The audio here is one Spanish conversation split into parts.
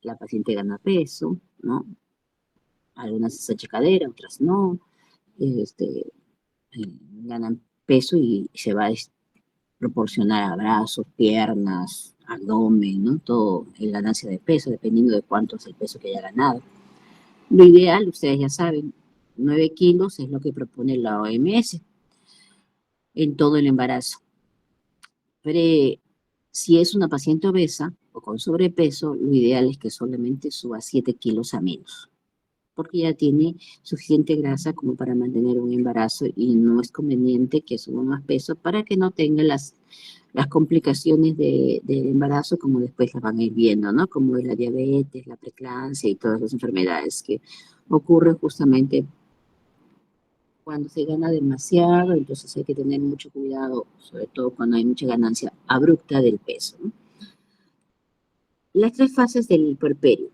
la paciente gana peso, ¿no? Algunas es achicadera, otras no, este, ganan peso y se va a proporcionar a brazos, piernas, abdomen, ¿no? Todo en ganancia de peso, dependiendo de cuánto es el peso que haya ganado. Lo ideal, ustedes ya saben, 9 kilos es lo que propone la OMS en todo el embarazo. Pero si es una paciente obesa o con sobrepeso, lo ideal es que solamente suba 7 kilos a menos, porque ya tiene suficiente grasa como para mantener un embarazo y no es conveniente que suba más peso para que no tenga las complicaciones del embarazo, como después las van a ir viendo, ¿no? Como es la diabetes, la preeclampsia y todas las enfermedades que ocurren justamente cuando se gana demasiado, entonces hay que tener mucho cuidado, sobre todo cuando hay mucha ganancia abrupta del peso, ¿no? Las 3 fases del puerperio.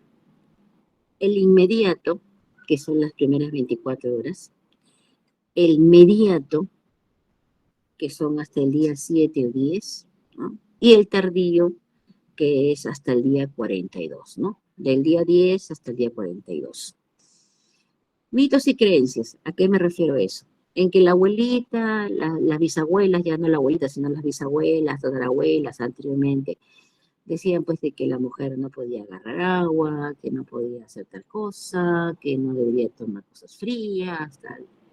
El inmediato, que son las primeras 24 horas. El mediato, que son hasta el día 7 o 10, ¿no? Y el tardío, que es hasta el día 42, ¿no? Del día 10 hasta el día 42. Mitos y creencias, ¿a qué me refiero eso? En que la abuelita, las bisabuelas, ya no la abuelita, sino las bisabuelas, tatarabuelas anteriormente, decían pues de que la mujer no podía agarrar agua, que no podía hacer tal cosa, que no debería tomar cosas frías,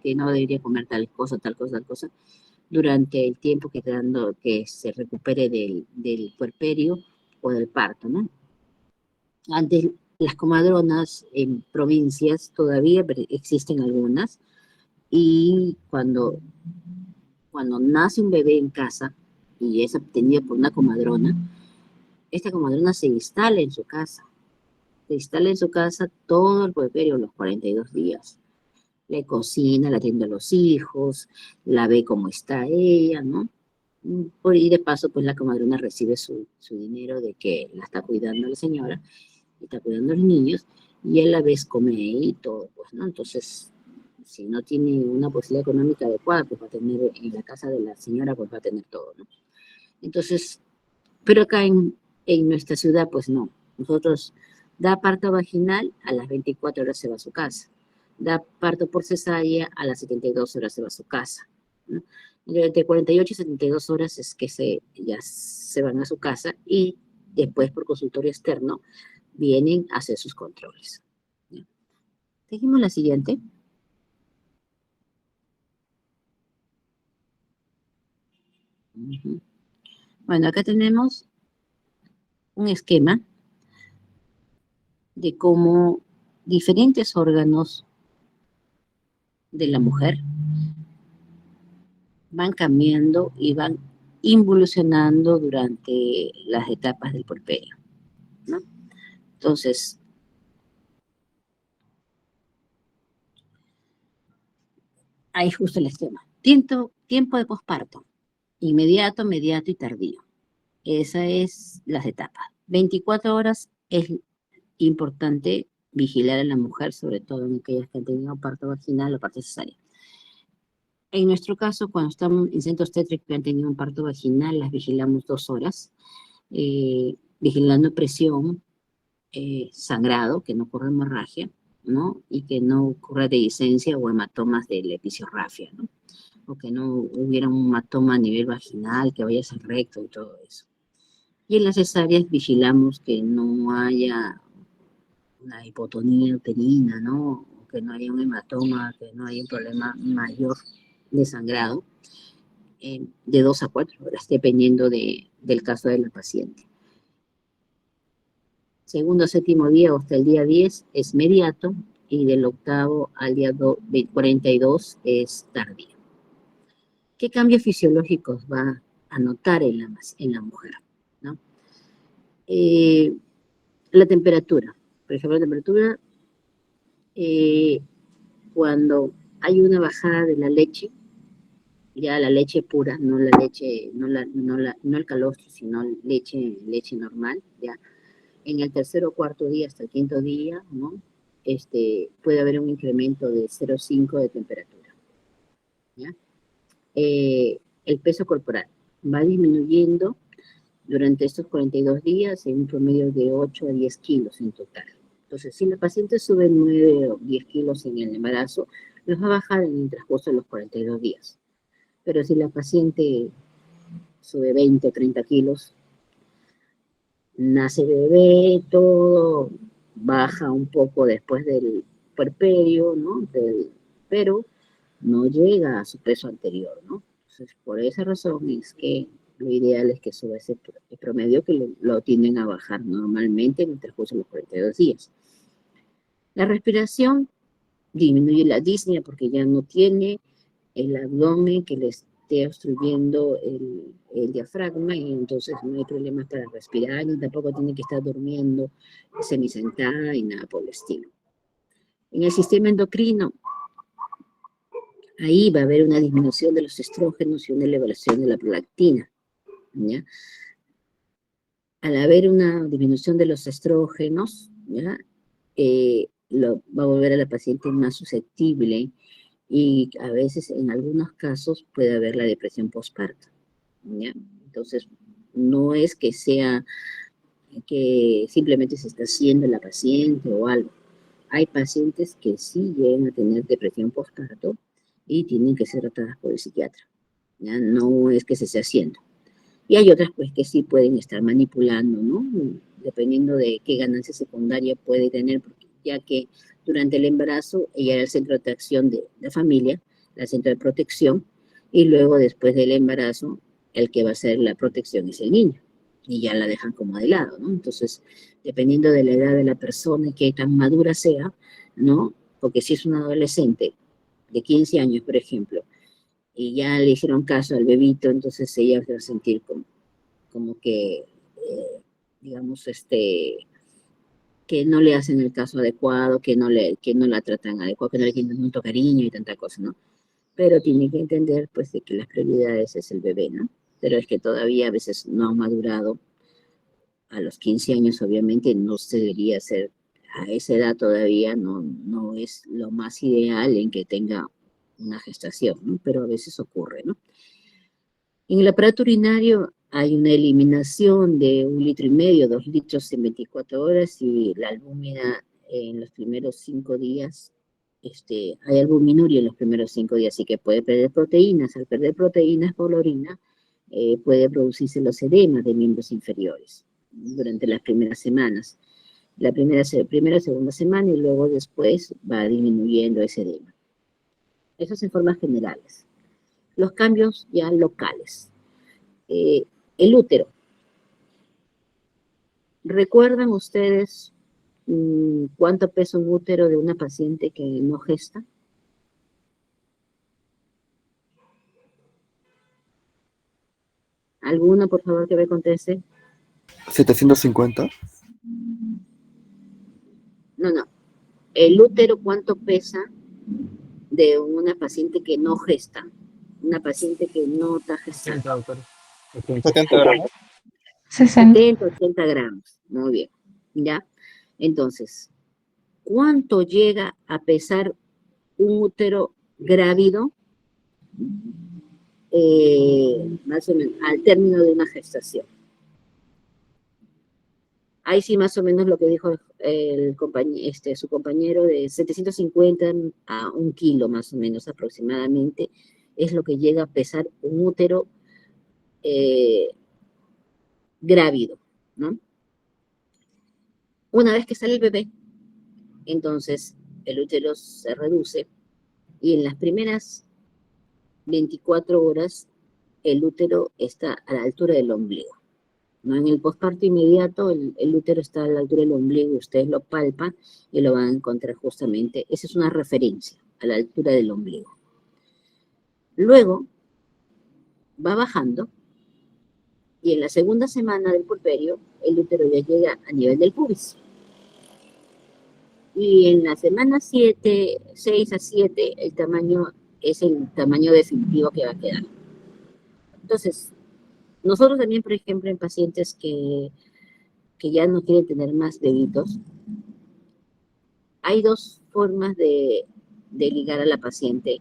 que no debería comer tal cosa, tal cosa, tal cosa, durante el tiempo que se recupere del puerperio o del parto, ¿no? Antes las comadronas en provincias todavía existen algunas, y cuando nace un bebé en casa y es obtenida por una comadrona, esta comadrona se instala en su casa. Se instala en su casa todo el puerperio, los 42 días. Le cocina, le atiende a los hijos, la ve cómo está ella, ¿no? Y de paso, pues la comadrona recibe su dinero de que la está cuidando la señora, y está cuidando a los niños, y a la vez come y todo, pues, ¿no? Entonces, si no tiene una posibilidad económica adecuada, pues va a tener en la casa de la señora, pues va a tener todo, ¿no? Entonces, pero acá en nuestra ciudad, pues no. Nosotros da parto vaginal, a las 24 horas se va a su casa. Da parto por cesárea, a las 72 horas se va a su casa, ¿no? Entre 48 y 72 horas es que ya se van a su casa, y después por consultorio externo vienen a hacer sus controles. Seguimos la siguiente. Bueno, acá tenemos un esquema de cómo diferentes órganos de la mujer van cambiando y van involucionando durante las etapas del puerperio, ¿no? Entonces, ahí justo el esquema. Tiempo de posparto, inmediato, mediato y tardío. Esa es las etapas. 24 horas es importante vigilar a la mujer, sobre todo en aquellas que han tenido parto vaginal o parto cesárea. En nuestro caso, cuando estamos en centros obstétricos que han tenido un parto vaginal, las vigilamos 2 horas, vigilando presión, sangrado, que no ocurra hemorragia, ¿no? Y que no ocurra dehiscencia o hematomas de la episiorrafia, ¿no? O que no hubiera un hematoma a nivel vaginal, que vaya a ser recto y todo eso. Y en las cesáreas vigilamos que no haya una hipotonía uterina, ¿no? Que no haya un hematoma, que no haya un problema mayor de sangrado, de 2 a 4 horas, dependiendo del caso de la paciente. Segundo a séptimo día o hasta el día 10 es mediato, y del octavo al día 42 es tardío. ¿Qué cambios fisiológicos va a notar en la mujer, ¿no? La temperatura. Por ejemplo, la temperatura, cuando hay una bajada de la leche, ya la leche pura, no la leche, no el calostro, sino leche normal, ya en el tercer o cuarto día hasta el quinto día, ¿no? Puede haber un incremento de 0,5 de temperatura, ¿ya? El peso corporal va disminuyendo durante estos 42 días en un promedio de 8 a 10 kilos en total. Entonces, si la paciente sube 9 o 10 kilos en el embarazo, los va a bajar en el transcurso de los 42 días. Pero si la paciente sube 20 o 30 kilos, nace bebé, todo baja un poco después del puerperio, ¿no? Pero no llega a su peso anterior, ¿no? Entonces, por esa razón es que lo ideal es que suba ese promedio que lo tienden a bajar normalmente en el transcurso de los 42 días. La respiración disminuye la disnea porque ya no tiene el abdomen que le esté obstruyendo el diafragma y entonces no hay problemas para respirar ni tampoco tiene que estar durmiendo semisentada y nada por el estilo. En el sistema endocrino, ahí va a haber una disminución de los estrógenos y una elevación de la prolactina, ¿ya? Al haber una disminución de los estrógenos, ¿ya? Va a volver a la paciente más susceptible y a veces, en algunos casos, puede haber la depresión postparto, ¿ya? Entonces, no es que sea que simplemente se está haciendo la paciente o algo. Hay pacientes que sí llegan a tener depresión postparto y tienen que ser tratadas por el psiquiatra, ¿ya? No es que se esté haciendo. Y hay otras pues que sí pueden estar manipulando, ¿no? Dependiendo de qué ganancia secundaria puede tener, ya que durante el embarazo ella era el centro de atracción de la familia, el centro de protección, y luego después del embarazo el que va a ser la protección es el niño, y ya la dejan como de lado, ¿no? Entonces, dependiendo de la edad de la persona y qué tan madura sea, ¿no? Porque si es un adolescente de 15 años, por ejemplo, y ya le hicieron caso al bebito, entonces ella se va a sentir como que, digamos, que no le hacen el caso adecuado, que no la tratan adecuado, que no le tienen tanto cariño y tanta cosa, ¿no? Pero tiene que entender, pues, de que las prioridades es el bebé, ¿no? Pero es que todavía a veces no ha madurado. A los 15 años, obviamente, no se debería hacer, a esa edad todavía no es lo más ideal en que tenga una gestación, ¿no? Pero a veces ocurre, ¿no? En el aparato urinario hay una eliminación de 1,5 litros, 2 litros en 24 horas y la albúmina en los primeros 5 días, hay albuminuria en los primeros 5 días, así que puede perder proteínas. Al perder proteínas por la orina, puede producirse los edemas de miembros inferiores durante las primeras semanas. La primera, segunda semana y luego después va disminuyendo ese edema. Eso es en formas generales. Los cambios ya locales. El útero. ¿Recuerdan ustedes cuánto pesa un útero de una paciente que no gesta? ¿Alguna, por favor, que me conteste? 750. No. El útero, ¿cuánto pesa de una paciente que no gesta? Una paciente que no está gestando. 70 gramos. 70, 80 gramos. Muy bien. ¿Ya? Entonces, ¿cuánto llega a pesar un útero grávido? Más o menos, al término de una gestación. Ahí sí más o menos lo que dijo su compañero, de 750 a 1 kilo más o menos aproximadamente, es lo que llega a pesar un útero grávido, ¿no? Una vez que sale el bebé, entonces el útero se reduce y en las primeras 24 horas el útero está a la altura del ombligo, ¿no? En el posparto inmediato el útero está a la altura del ombligo, ustedes lo palpan y lo van a encontrar justamente, esa es una referencia, a la altura del ombligo. Luego va bajando y en la segunda semana del puerperio el útero ya llega a nivel del pubis. Y en la semana 7, 6 a 7, el tamaño es el tamaño definitivo que va a quedar. Entonces, nosotros también, por ejemplo, en pacientes que ya no quieren tener más deditos, hay dos formas de ligar a la paciente.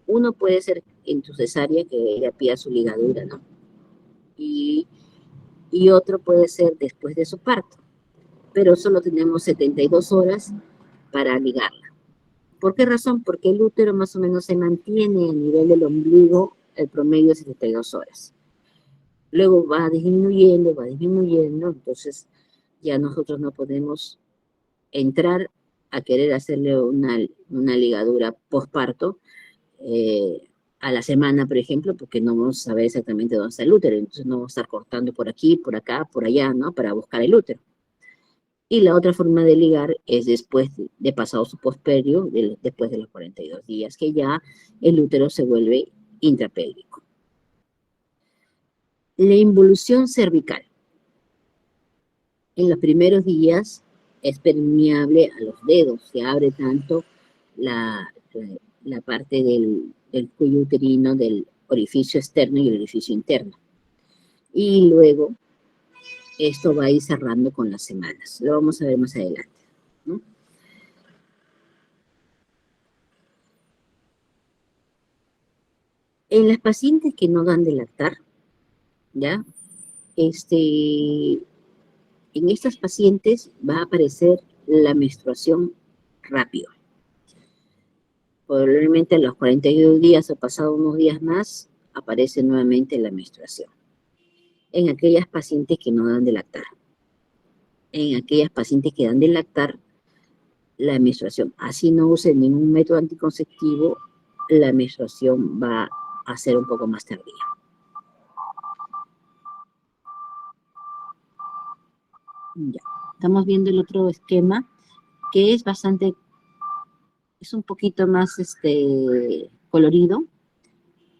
Uno puede ser en tu cesárea, que ella pida su ligadura, ¿no? y otro puede ser después de su parto, pero solo tenemos 72 horas para ligarla. ¿Por qué razón? Porque el útero más o menos se mantiene a nivel del ombligo el promedio de 72 horas. Luego va disminuyendo, entonces ya nosotros no podemos entrar a querer hacerle una ligadura postparto a la semana, por ejemplo, porque no vamos a saber exactamente dónde está el útero, entonces no vamos a estar cortando por aquí, por acá, por allá, ¿no? Para buscar el útero. Y la otra forma de ligar es después de pasado su posperio, después de los 42 días, que ya el útero se vuelve intrapélvico. La involución cervical. En los primeros días es permeable a los dedos, se abre tanto la parte del cuello uterino, del orificio externo y el orificio interno. Y luego esto va a ir cerrando con las semanas. Lo vamos a ver más adelante, ¿no? En las pacientes que no dan de lactar, ¿ya? En estas pacientes va a aparecer la menstruación rápido. Probablemente a los 42 días o pasado unos días más, aparece nuevamente la menstruación. En aquellas pacientes que no dan de lactar. En aquellas pacientes que dan de lactar, la menstruación, así no usen ningún método anticonceptivo, la menstruación va a ser un poco más tardía. Ya, estamos viendo el otro esquema, que es bastante, es un poquito más colorido,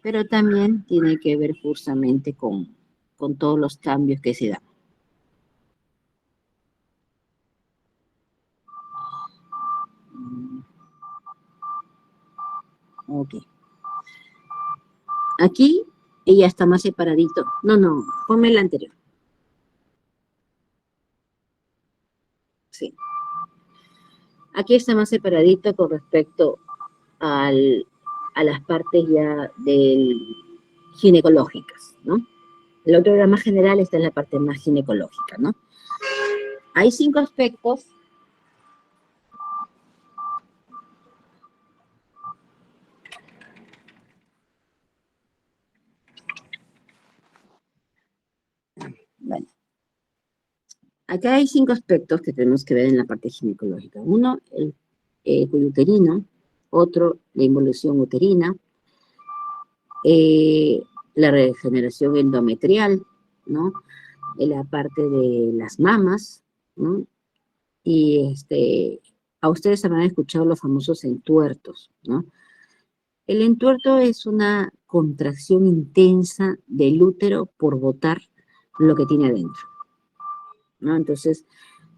pero también tiene que ver justamente con todos los cambios que se dan. Ok. Aquí ella está más separadito. No, ponme el anterior. Sí. Aquí está más separadito con respecto a las partes ya ginecológicas, ¿no? El otro era más general, esta es la parte más ginecológica, ¿no? Hay 5 aspectos. Bueno, acá hay 5 aspectos que tenemos que ver en la parte ginecológica. Uno, el cuello uterino. Otro, la involución uterina. La regeneración endometrial, ¿no? En la parte de las mamas, ¿no? Y a ustedes habrán escuchado los famosos entuertos, ¿no? El entuerto es una contracción intensa del útero por botar lo que tiene adentro, ¿no? Entonces,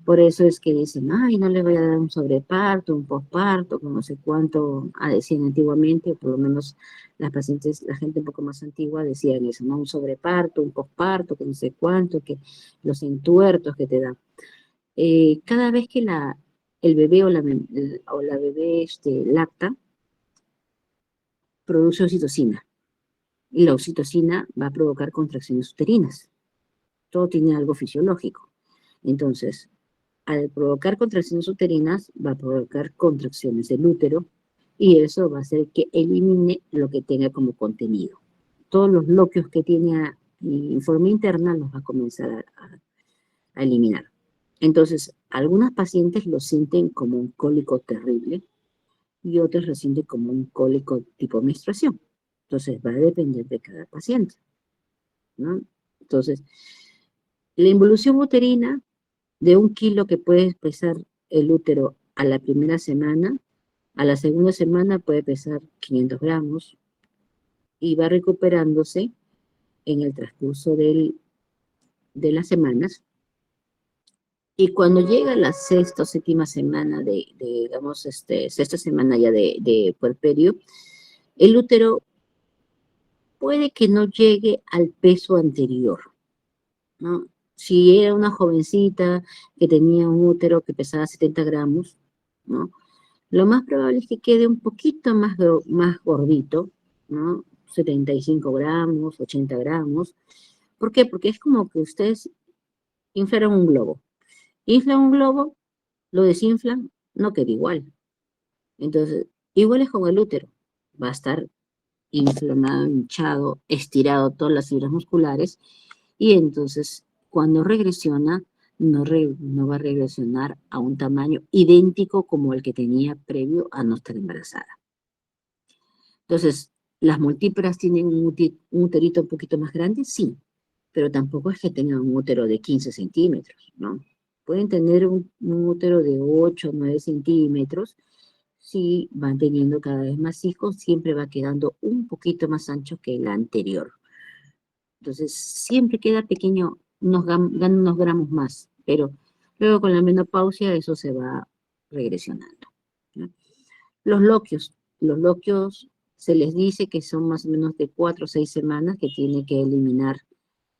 por eso es que dicen, ay, no le voy a dar un sobreparto, un posparto, que no sé cuánto decían antiguamente, o por lo menos las pacientes, la gente un poco más antigua decían eso, ¿no? Un sobreparto, un posparto, que no sé cuánto, que los entuertos que te dan. Cada vez que el bebé o la bebé lacta, produce oxitocina. Y la oxitocina va a provocar contracciones uterinas. Todo tiene algo fisiológico. Entonces, al provocar contracciones uterinas, va a provocar contracciones del útero y eso va a hacer que elimine lo que tenga como contenido. Todos los bloqueos que tiene en forma interna los va a comenzar a eliminar. Entonces, algunas pacientes lo sienten como un cólico terrible y otras lo sienten como un cólico tipo menstruación. Entonces, va a depender de cada paciente, ¿no? Entonces, la involución uterina de 1 kilo que puede pesar el útero a la primera semana, a la segunda semana puede pesar 500 gramos y va recuperándose en el transcurso de las semanas. Y cuando llega la sexta o séptima semana digamos, sexta semana ya de puerperio, el útero puede que no llegue al peso anterior, ¿no? Si era una jovencita que tenía un útero que pesaba 70 gramos, ¿no? Lo más probable es que quede un poquito más gordito, ¿no? 75 gramos, 80 gramos, ¿Por qué? Porque es como que ustedes inflaron un globo. Inflan un globo, lo desinflan, no queda igual. Entonces, igual es con el útero. Va a estar inflamado, hinchado, estirado todas las fibras musculares y entonces cuando regresiona no va a regresionar a un tamaño idéntico como el que tenía previo a no estar embarazada. Entonces, ¿las multíparas tienen un uterito un poquito más grande? Sí, pero tampoco es que tengan un útero de 15 centímetros, ¿no? Pueden tener un útero de 8 o 9 centímetros. Si van teniendo cada vez más hijos, siempre va quedando un poquito más ancho que el anterior. Entonces, siempre queda pequeño, gana unos gramos más, pero luego con la menopausia eso se va regresionando, ¿no? Los loquios se les dice que son más o menos de 4 o 6 semanas que tiene que eliminar.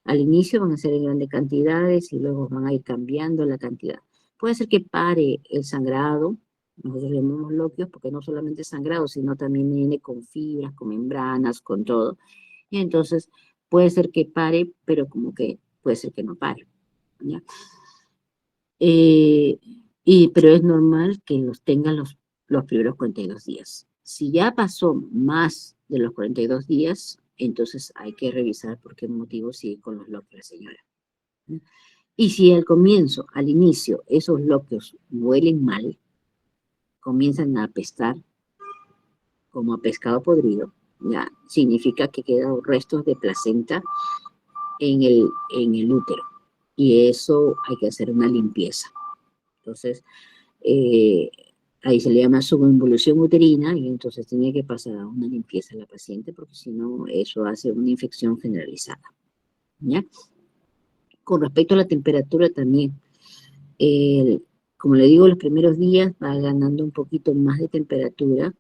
Al inicio van a ser en grandes cantidades y luego van a ir cambiando la cantidad. Puede ser que pare el sangrado, nosotros le llamamos loquios porque no solamente es sangrado, sino también viene con fibras, con membranas, con todo. Y entonces puede ser que pare, pero como que puede ser que no pare, ¿ya? Eh, pero es normal que los tengan los primeros 42 días. Si ya pasó más de los 42 días, entonces hay que revisar por qué motivo sigue con los loquios, señora. Y si al comienzo, al inicio, esos loquios huelen mal, comienzan a apestar como a pescado podrido, ya significa que quedan restos de placenta en el útero. Y eso hay que hacer una limpieza. Entonces, eh, ahí se le llama subinvolución uterina y entonces tiene que pasar a una limpieza a la paciente porque si no, eso hace una infección generalizada, ¿ya? Con respecto a la temperatura también, el- como le digo, los primeros días va ganando un poquito más de temperatura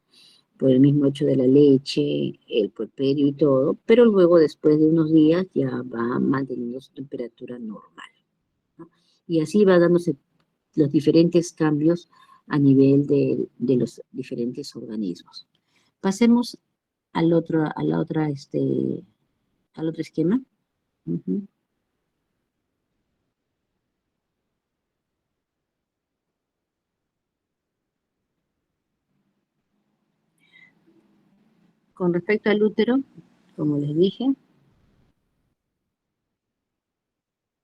por el mismo hecho de la leche, el puerperio y todo, pero luego después de unos días ya va manteniendo su temperatura normal, ¿no? Y así va dándose los diferentes cambios a nivel de los diferentes organismos. Pasemos al otro esquema. Ujú. Con respecto al útero, como les dije,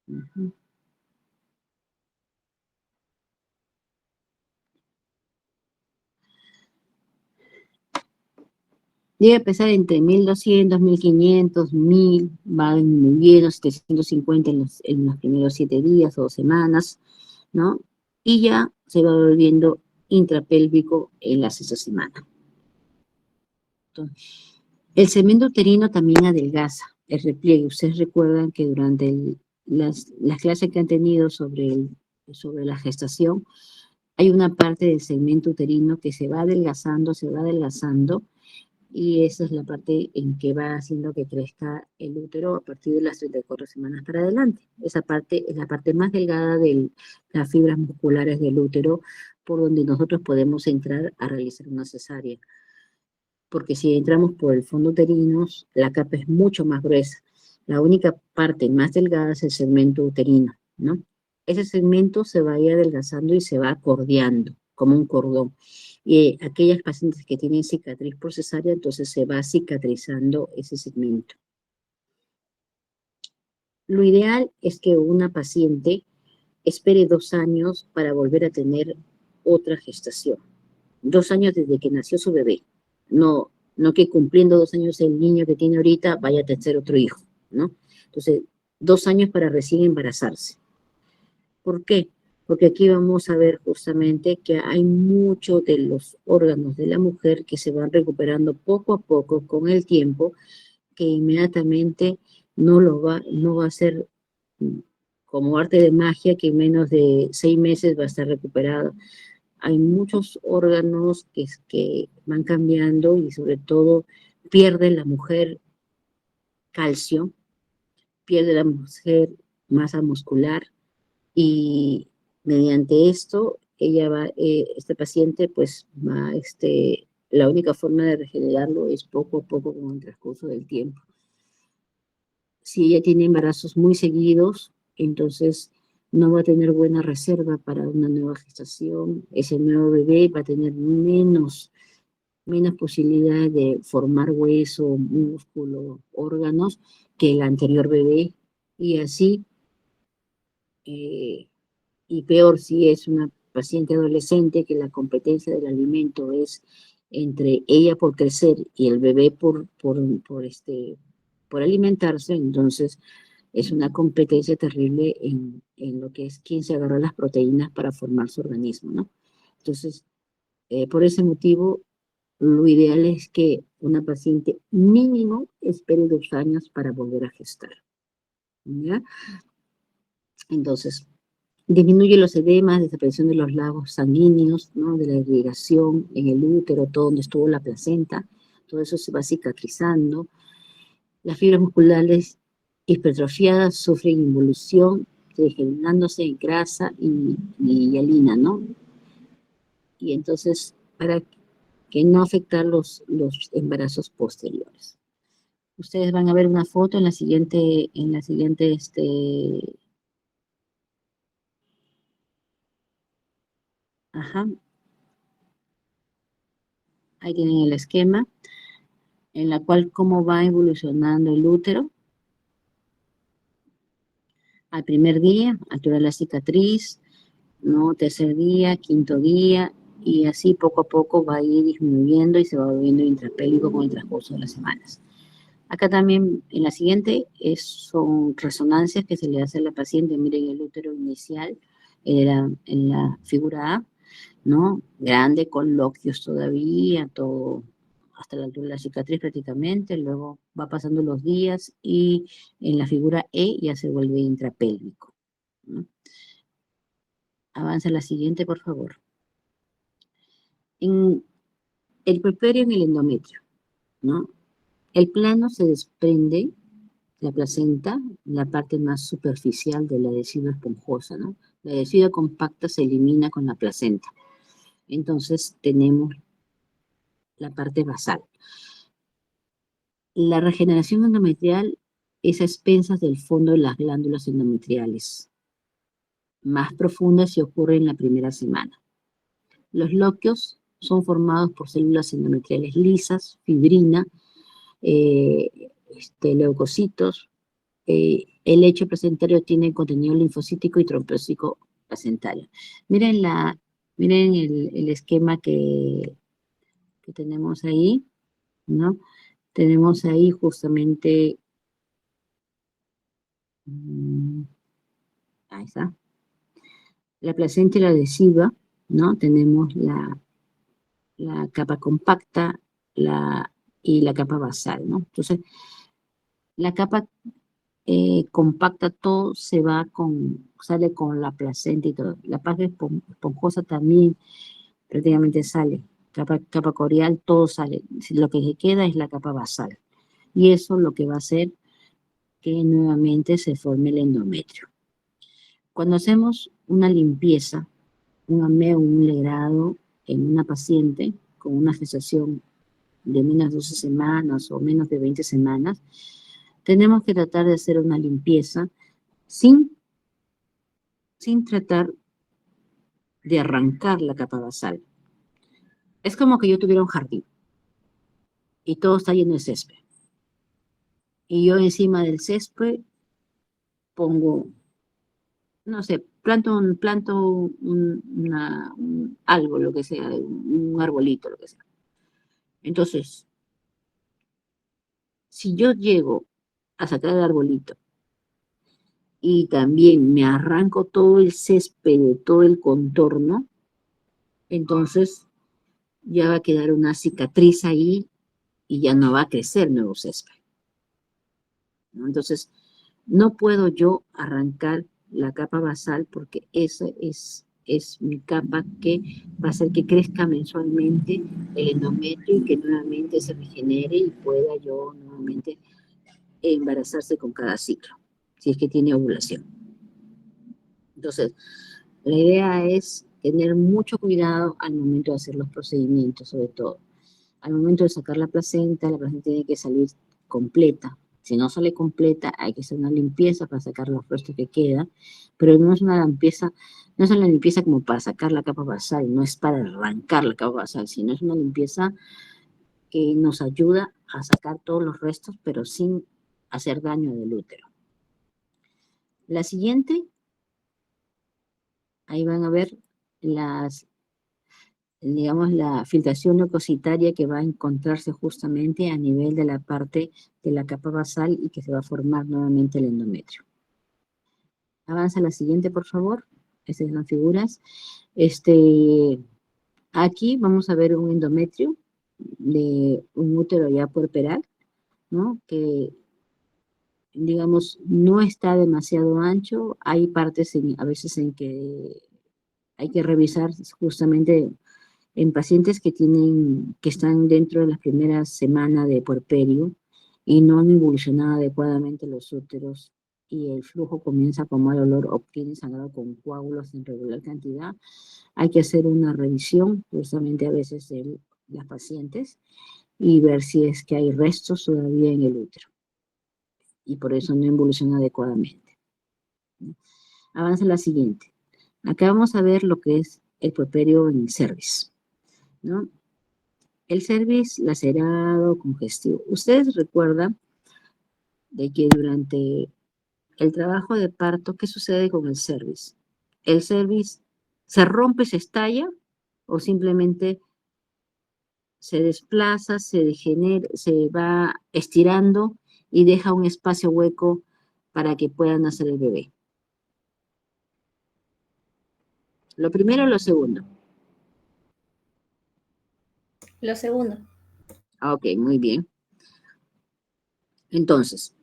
ujú, debe pesar entre 1200, 1500, 1000, va disminuyendo, 750 en los primeros 7 días o 2 semanas, ¿no? Y ya se va volviendo intrapélvico en la sexta semana. Entonces, el segmento uterino también adelgaza, el repliegue. Ustedes recuerdan que durante las clases que han tenido sobre la gestación, hay una parte del segmento uterino que se va adelgazando, y esa es la parte en que va haciendo que crezca el útero a partir de las 34 semanas para adelante. Esa parte es la parte más delgada de las fibras musculares del útero, por donde nosotros podemos entrar a realizar una cesárea. Porque si entramos por el fondo uterino, la capa es mucho más gruesa. La única parte más delgada es el segmento uterino, ¿no? Ese segmento se va a ir adelgazando y se va acordeando, como un cordón. Y aquellas pacientes que tienen cicatriz por cesárea, entonces se va cicatrizando ese segmento. Lo ideal es que una paciente espere 2 años para volver a tener otra gestación. 2 años desde que nació su bebé. No, no que cumpliendo 2 años el niño que tiene ahorita vaya a tener otro hijo, ¿no? Entonces, 2 años para recién embarazarse. ¿Por qué? Porque aquí vamos a ver justamente que hay muchos de los órganos de la mujer que se van recuperando poco a poco con el tiempo, que inmediatamente no va a ser como arte de magia que en menos de 6 meses va a estar recuperado. Hay muchos órganos que van cambiando y sobre todo pierde la mujer calcio, pierde la mujer masa muscular y mediante esto este paciente pues va, la única forma de regenerarlo es poco a poco con el transcurso del tiempo. si ella tiene embarazos muy seguidos, entonces no va a tener buena reserva para una nueva gestación. Ese nuevo bebé va a tener menos posibilidades de formar hueso, músculo, órganos que el anterior bebé. Y así, eh, y peor si es una paciente adolescente, que la competencia del alimento es entre ella por crecer y el bebé por alimentarse. Entonces es una competencia terrible en lo que es quién se agarra las proteínas para formar su organismo, ¿no? Entonces, por ese motivo, lo ideal es que una paciente mínimo espere 2 años para volver a gestar, ¿ya? Entonces, disminuye los edemas, desaparición de los lagos sanguíneos, ¿no? De la irrigación en el útero, todo donde estuvo la placenta, todo eso se va cicatrizando. Las fibras musculares hipertrofiadas sufren involución, degenerándose en grasa y hialina, ¿no? Y entonces, para que no afectar los embarazos posteriores. Ustedes van a ver una foto ajá, ahí tienen el esquema, en la cual cómo va evolucionando el útero. Al primer día, altura de la cicatriz, ¿no? Tercer día, quinto día, y así poco a poco va a ir disminuyendo y se va volviendo intrapélvico con el transcurso de las semanas. Acá también, en la siguiente, son resonancias que se le hace a la paciente. Miren el útero inicial en la figura A, ¿no? Grande, con lóculos todavía, todo hasta la altura de la cicatriz prácticamente. Luego va pasando los días y en la figura E ya se vuelve intrapélvico, ¿no? Avanza la siguiente, por favor. En el puerperio, en el endometrio, ¿no? El plano se desprende, la placenta, la parte más superficial de la adhesiva esponjosa, ¿no? La adhesiva compacta se elimina con la placenta. Entonces tenemos la parte basal. La regeneración endometrial es a expensas del fondo de las glándulas endometriales, más profunda si ocurre en la primera semana. Los lóculos son formados por células endometriales lisas, fibrina, leucocitos. El lecho placentario tiene contenido linfocítico y trombocítico placentario. Miren, miren el esquema que tenemos ahí, ¿no? Tenemos ahí justamente, ahí está, la placenta y la adhesiva, ¿no? Tenemos la capa compacta y la capa basal, ¿no? Entonces, la capa compacta, todo sale con la placenta y todo. La parte esponjosa también prácticamente sale. Capa corial, todo sale. Lo que queda es la capa basal. Y eso lo que va a hacer que nuevamente se forme el endometrio. Cuando hacemos una limpieza, un ameo, un legrado en una paciente con una gestación de menos de 12 semanas o menos de 20 semanas, tenemos que tratar de hacer una limpieza sin tratar de arrancar la capa basal. Es como que yo tuviera un jardín y todo está lleno de césped. Y yo encima del césped pongo, no sé, algo, lo que sea, un arbolito, lo que sea. Entonces, si yo llego a sacar el arbolito y también me arranco todo el césped de todo el contorno, entonces ya va a quedar una cicatriz ahí y ya no va a crecer nuevo césped, ¿no? Entonces, no puedo yo arrancar la capa basal porque esa es mi capa que va a hacer que crezca mensualmente el endometrio y que nuevamente se regenere y pueda yo nuevamente embarazarse con cada ciclo, si es que tiene ovulación. Entonces, la idea es tener mucho cuidado al momento de hacer los procedimientos, sobre todo. Al momento de sacar la placenta tiene que salir completa, Si no sale completa, hay que hacer una limpieza para sacar los restos que quedan, pero no es una limpieza, no es una limpieza como para sacar la capa basal, no es para arrancar la capa basal, sino es una limpieza que nos ayuda a sacar todos los restos, pero sin hacer daño del útero. La siguiente, ahí van a ver digamos, la filtración leucocitaria que va a encontrarse justamente a nivel de la parte de la capa basal y que se va a formar nuevamente el endometrio. Avanza la siguiente, por favor. Estas son las figuras. Aquí vamos a ver un endometrio de un útero ya puerperal, ¿no? Que, digamos, no está demasiado ancho. Hay partes a veces en que hay que revisar justamente en pacientes que están dentro de las primeras semanas de puerperio y no han evolucionado adecuadamente los úteros y el flujo comienza con mal olor, obtienen sangrado con coágulos en regular cantidad, hay que hacer una revisión justamente a veces de las pacientes y ver si es que hay restos todavía en el útero y por eso no evoluciona adecuadamente. Avanza la siguiente. Acá vamos a ver lo que es el puerperio en el cervix, ¿no? El cervix lacerado, congestivo. Ustedes recuerdan de que durante el trabajo de parto, ¿qué sucede con el cervix? ¿El cervix se rompe, se estalla o simplemente se desplaza, se degenera, se va estirando y deja un espacio hueco para que pueda nacer el bebé? ¿Lo primero o lo segundo? Lo segundo. Ok, muy bien. Entonces,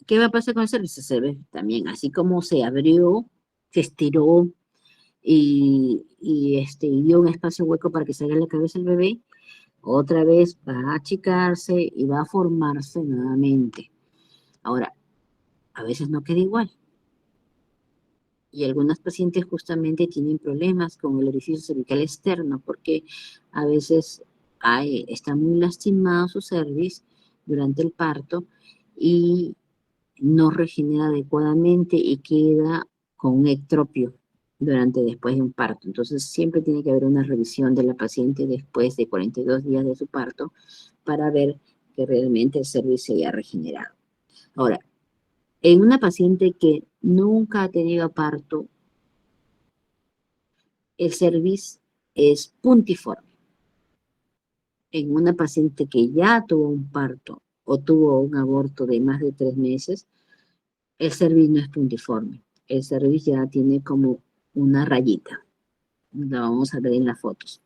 ¿qué va a pasar con el cervix? El cervix también, así como se abrió, se estiró y dio un espacio hueco para que salga la cabeza del bebé, otra vez va a achicarse y va a formarse nuevamente. Ahora, a veces no queda igual. Y algunas pacientes justamente tienen problemas con el orificio cervical externo porque a veces está muy lastimado su cervix durante el parto y no regenera adecuadamente y queda con un ectropio después de un parto. Entonces siempre tiene que haber una revisión de la paciente después de 42 días de su parto para ver que realmente el cervix se haya regenerado. Ahora, en una paciente que nunca ha tenido parto, el cervix es puntiforme. En una paciente que ya tuvo un parto o tuvo un aborto de más de 3 meses, el cervix no es puntiforme. El cervix ya tiene como una rayita. La vamos a ver en las fotos.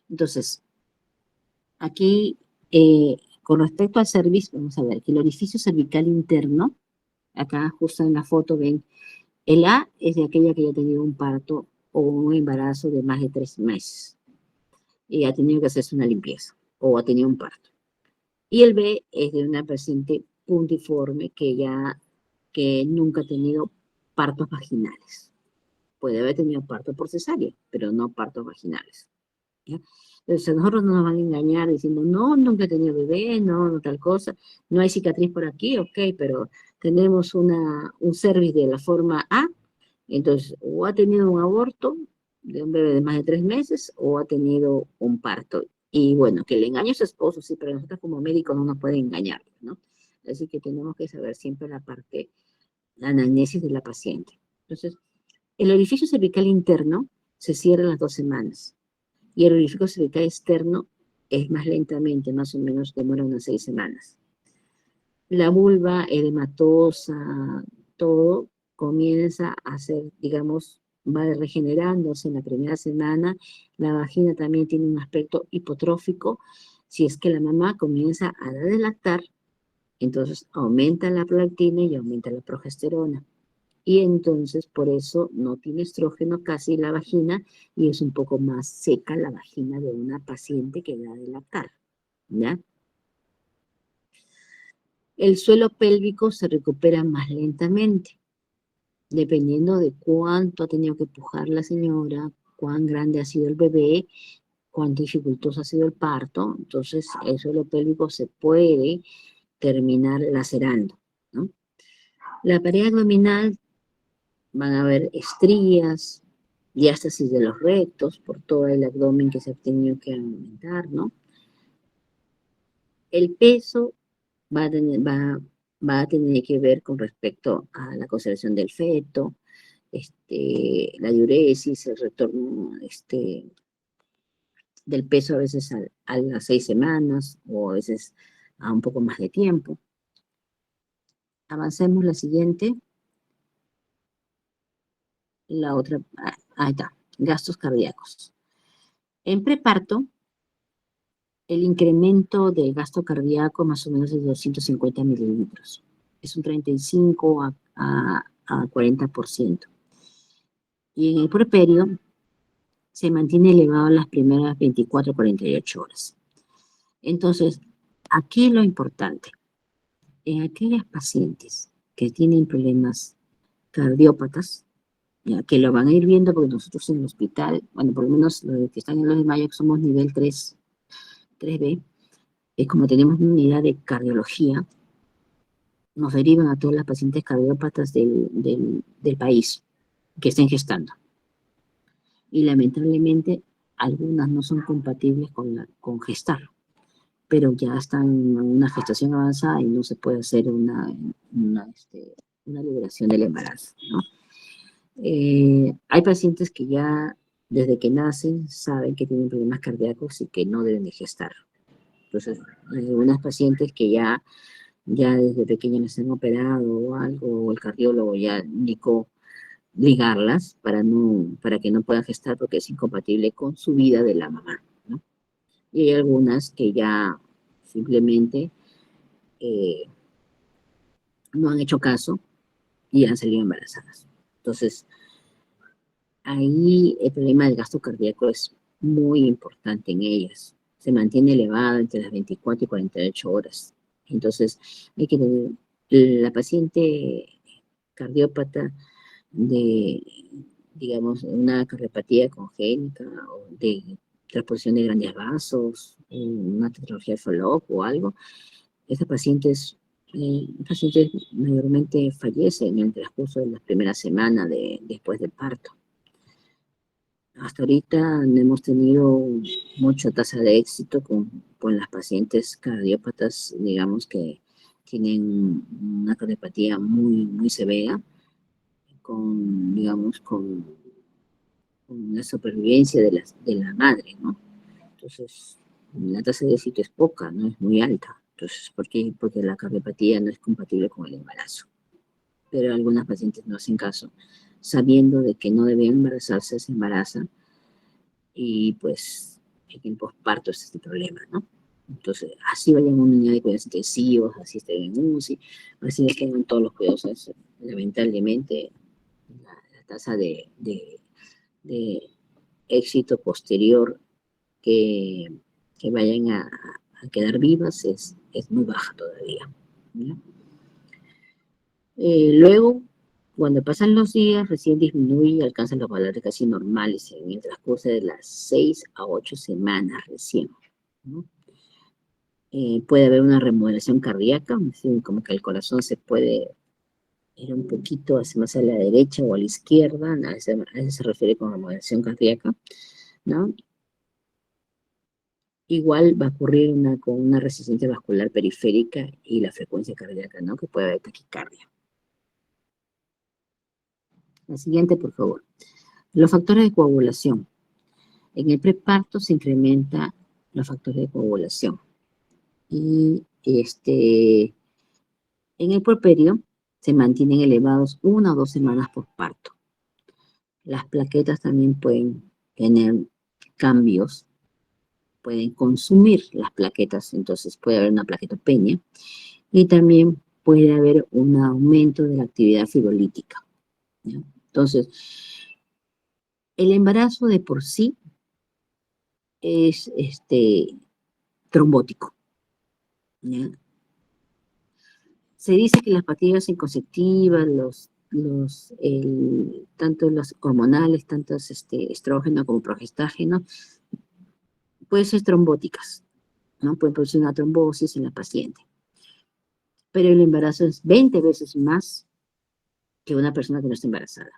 Entonces, aquí, con respecto al cervix, vamos a ver que el orificio cervical interno, acá justo en la foto ven, el A es de aquella que ya ha tenido un parto o un embarazo de más de 3 meses y ha tenido que hacerse una limpieza o ha tenido un parto. Y el B es de una paciente puntiforme que nunca ha tenido partos vaginales. Puede haber tenido parto por cesárea, pero no partos vaginales. ¿Ya? Entonces, a nosotros no nos van a engañar diciendo, no, nunca he tenido bebé, no, no tal cosa, no hay cicatriz por aquí, ok, pero tenemos un cervix de la forma A, entonces, o ha tenido un aborto de un bebé de más de 3 meses, o ha tenido un parto. Y bueno, que le engañe a su esposo, sí, pero nosotros como médicos no nos pueden engañar, ¿no? Así que tenemos que saber siempre la anamnesis de la paciente. Entonces, el orificio cervical interno se cierra a las 2 semanas y el orificio cervical externo es más lentamente, más o menos demora unas 6 semanas. La vulva edematosa, todo comienza a ser, digamos, va regenerándose en la primera semana. La vagina también tiene un aspecto hipotrófico. Si es que la mamá comienza a dar de lactar, entonces aumenta la prolactina y aumenta la progesterona. Y entonces por eso no tiene estrógeno casi la vagina y es un poco más seca la vagina de una paciente que da de lactar, ¿ya? El suelo pélvico se recupera más lentamente, dependiendo de cuánto ha tenido que pujar la señora, cuán grande ha sido el bebé, cuán dificultoso ha sido el parto. Entonces el suelo pélvico se puede terminar lacerando, ¿no? La pared abdominal van a haber estrías, diástasis de los rectos por todo el abdomen que se ha tenido que aumentar, ¿no? El peso va a tener que ver con respecto a la conservación del feto, la diuresis, el retorno del peso a veces a las 6 semanas o a veces a un poco más de tiempo. Avancemos la siguiente. La otra, ahí está, gastos cardíacos. En preparto, el incremento del gasto cardíaco más o menos es de 250 mililitros. Es un 35 a 40%. Y en el puerperio se mantiene elevado en las primeras 24 a 48 horas. Entonces, aquí lo importante, en aquellas pacientes que tienen problemas cardiópatas, ya que lo van a ir viendo porque nosotros en el hospital, bueno, por lo menos los que están en los de Mayo, que somos nivel 3B, como tenemos una unidad de cardiología, nos derivan a todas las pacientes cardiópatas del país que estén gestando. Y lamentablemente algunas no son compatibles con gestar, pero ya están en una gestación avanzada y no se puede hacer una liberación del embarazo, ¿no? Hay pacientes que ya desde que nacen saben que tienen problemas cardíacos y que no deben de gestar. Entonces, hay algunas pacientes que ya desde pequeñas les han operado o algo, o el cardiólogo ya indicó ligarlas para que no puedan gestar porque es incompatible con su vida de la mamá, ¿no? Y hay algunas que ya simplemente no han hecho caso y han salido embarazadas. Entonces, ahí el problema del gasto cardíaco es muy importante en ellas. Se mantiene elevado entre las 24 y 48 horas. Entonces, hay que tener la paciente cardiópata de, digamos, una cardiopatía congénita o de transposición de grandes vasos, una tetralogía de Fallot o algo. Esas pacientes mayormente fallecen en el transcurso de las primeras semanas después del parto. Hasta ahorita no hemos tenido mucha tasa de éxito con las pacientes cardiópatas, digamos, que tienen una cardiopatía muy, muy severa, digamos, con la supervivencia de la madre, ¿no? Entonces, la tasa de éxito es poca, no es muy alta. Entonces, ¿por qué? Porque la cardiopatía no es compatible con el embarazo. Pero algunas pacientes no hacen caso, sabiendo de que no deben embarazarse, se embarazan y pues en posparto es este problema, ¿no? Entonces, así vayan a una unidad de cuidados intensivos, así estén en UCI, así tengan todos los cuidados, lamentablemente la tasa de éxito posterior que vayan a quedar vivas es muy baja todavía, ¿no? Luego, cuando pasan los días, recién disminuye y alcanzan los valores casi normales en el transcurso de las 6 a 8 semanas recién, ¿no? Puede haber una remodelación cardíaca, es decir, como que el corazón se puede ir un poquito hacia más a la derecha o a la izquierda, a eso se refiere con remodelación cardíaca, ¿no? Igual va a ocurrir con una resistencia vascular periférica y la frecuencia cardíaca, ¿no? Que puede haber taquicardia. La siguiente, por favor. Los factores de coagulación. En el preparto se incrementan los factores de coagulación. Y en el puerperio se mantienen elevados 1 o 2 semanas por parto. Las plaquetas también pueden tener cambios, pueden consumir las plaquetas, entonces puede haber una plaquetopenia y también puede haber un aumento de la actividad fibrolítica, ¿no? Entonces, el embarazo de por sí es trombótico, ¿ya? Se dice que las pastillas anticonceptivas, tanto las hormonales, tanto estrógeno como progestágeno, pueden ser trombóticas, ¿no? Pueden producir una trombosis en la paciente. pero el embarazo es 20 veces más que una persona que no está embarazada.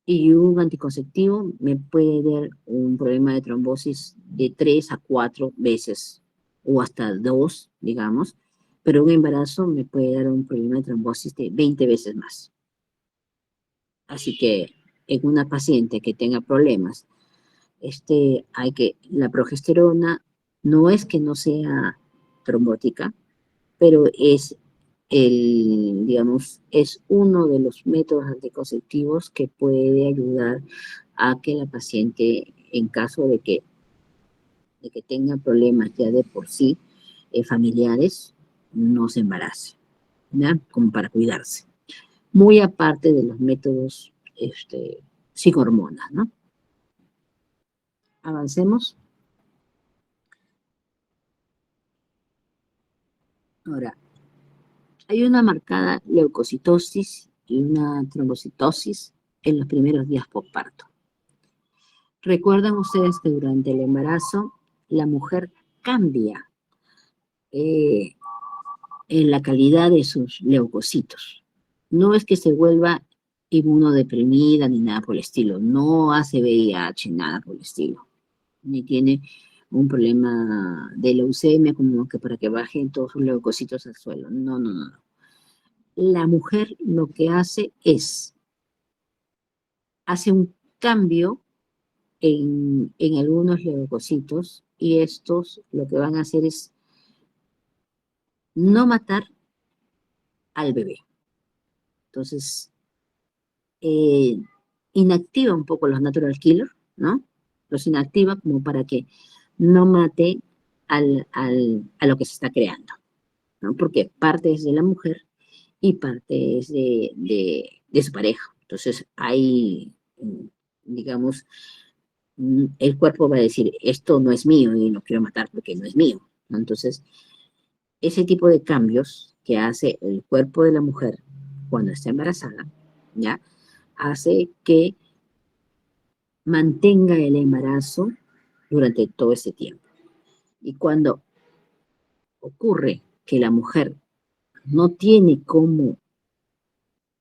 Y un anticonceptivo me puede dar un problema de trombosis de 3 a 4 veces, o hasta 2, digamos, pero un embarazo me puede dar un problema de trombosis de 20 veces más. Así que en una paciente que tenga problemas, la progesterona no es que no sea trombótica, pero digamos, es uno de los métodos anticonceptivos que puede ayudar a que la paciente, en caso de que tenga problemas ya de por sí familiares, no se embarace, ¿ya? Como para cuidarse. Muy aparte de los métodos sin hormonas, ¿no? Avancemos. Ahora, hay una marcada leucocitosis y una trombocitosis en los primeros días postparto. Recuerdan ustedes que durante el embarazo la mujer cambia eh, en la calidad de sus leucocitos. No es que se vuelva inmunodeprimida ni nada por el estilo, no hace VIH, nada por el estilo, ni tiene un problema de leucemia como que para que bajen todos sus leucocitos al suelo. No, no, no. La mujer lo que hace un cambio en algunos leucocitos y estos lo que van a hacer es no matar al bebé. Entonces, eh, inactiva un poco los natural killers, ¿no? Los inactiva como para que no mate a lo que se está creando, ¿no? Porque parte es de la mujer y parte es de su pareja. Entonces, hay, digamos, el cuerpo va a decir, esto no es mío y lo quiero matar porque no es mío, ¿no? Entonces, ese tipo de cambios que hace el cuerpo de la mujer cuando está embarazada, ¿ya? Hace que mantenga el embarazo durante todo ese tiempo. Y cuando ocurre que la mujer no tiene cómo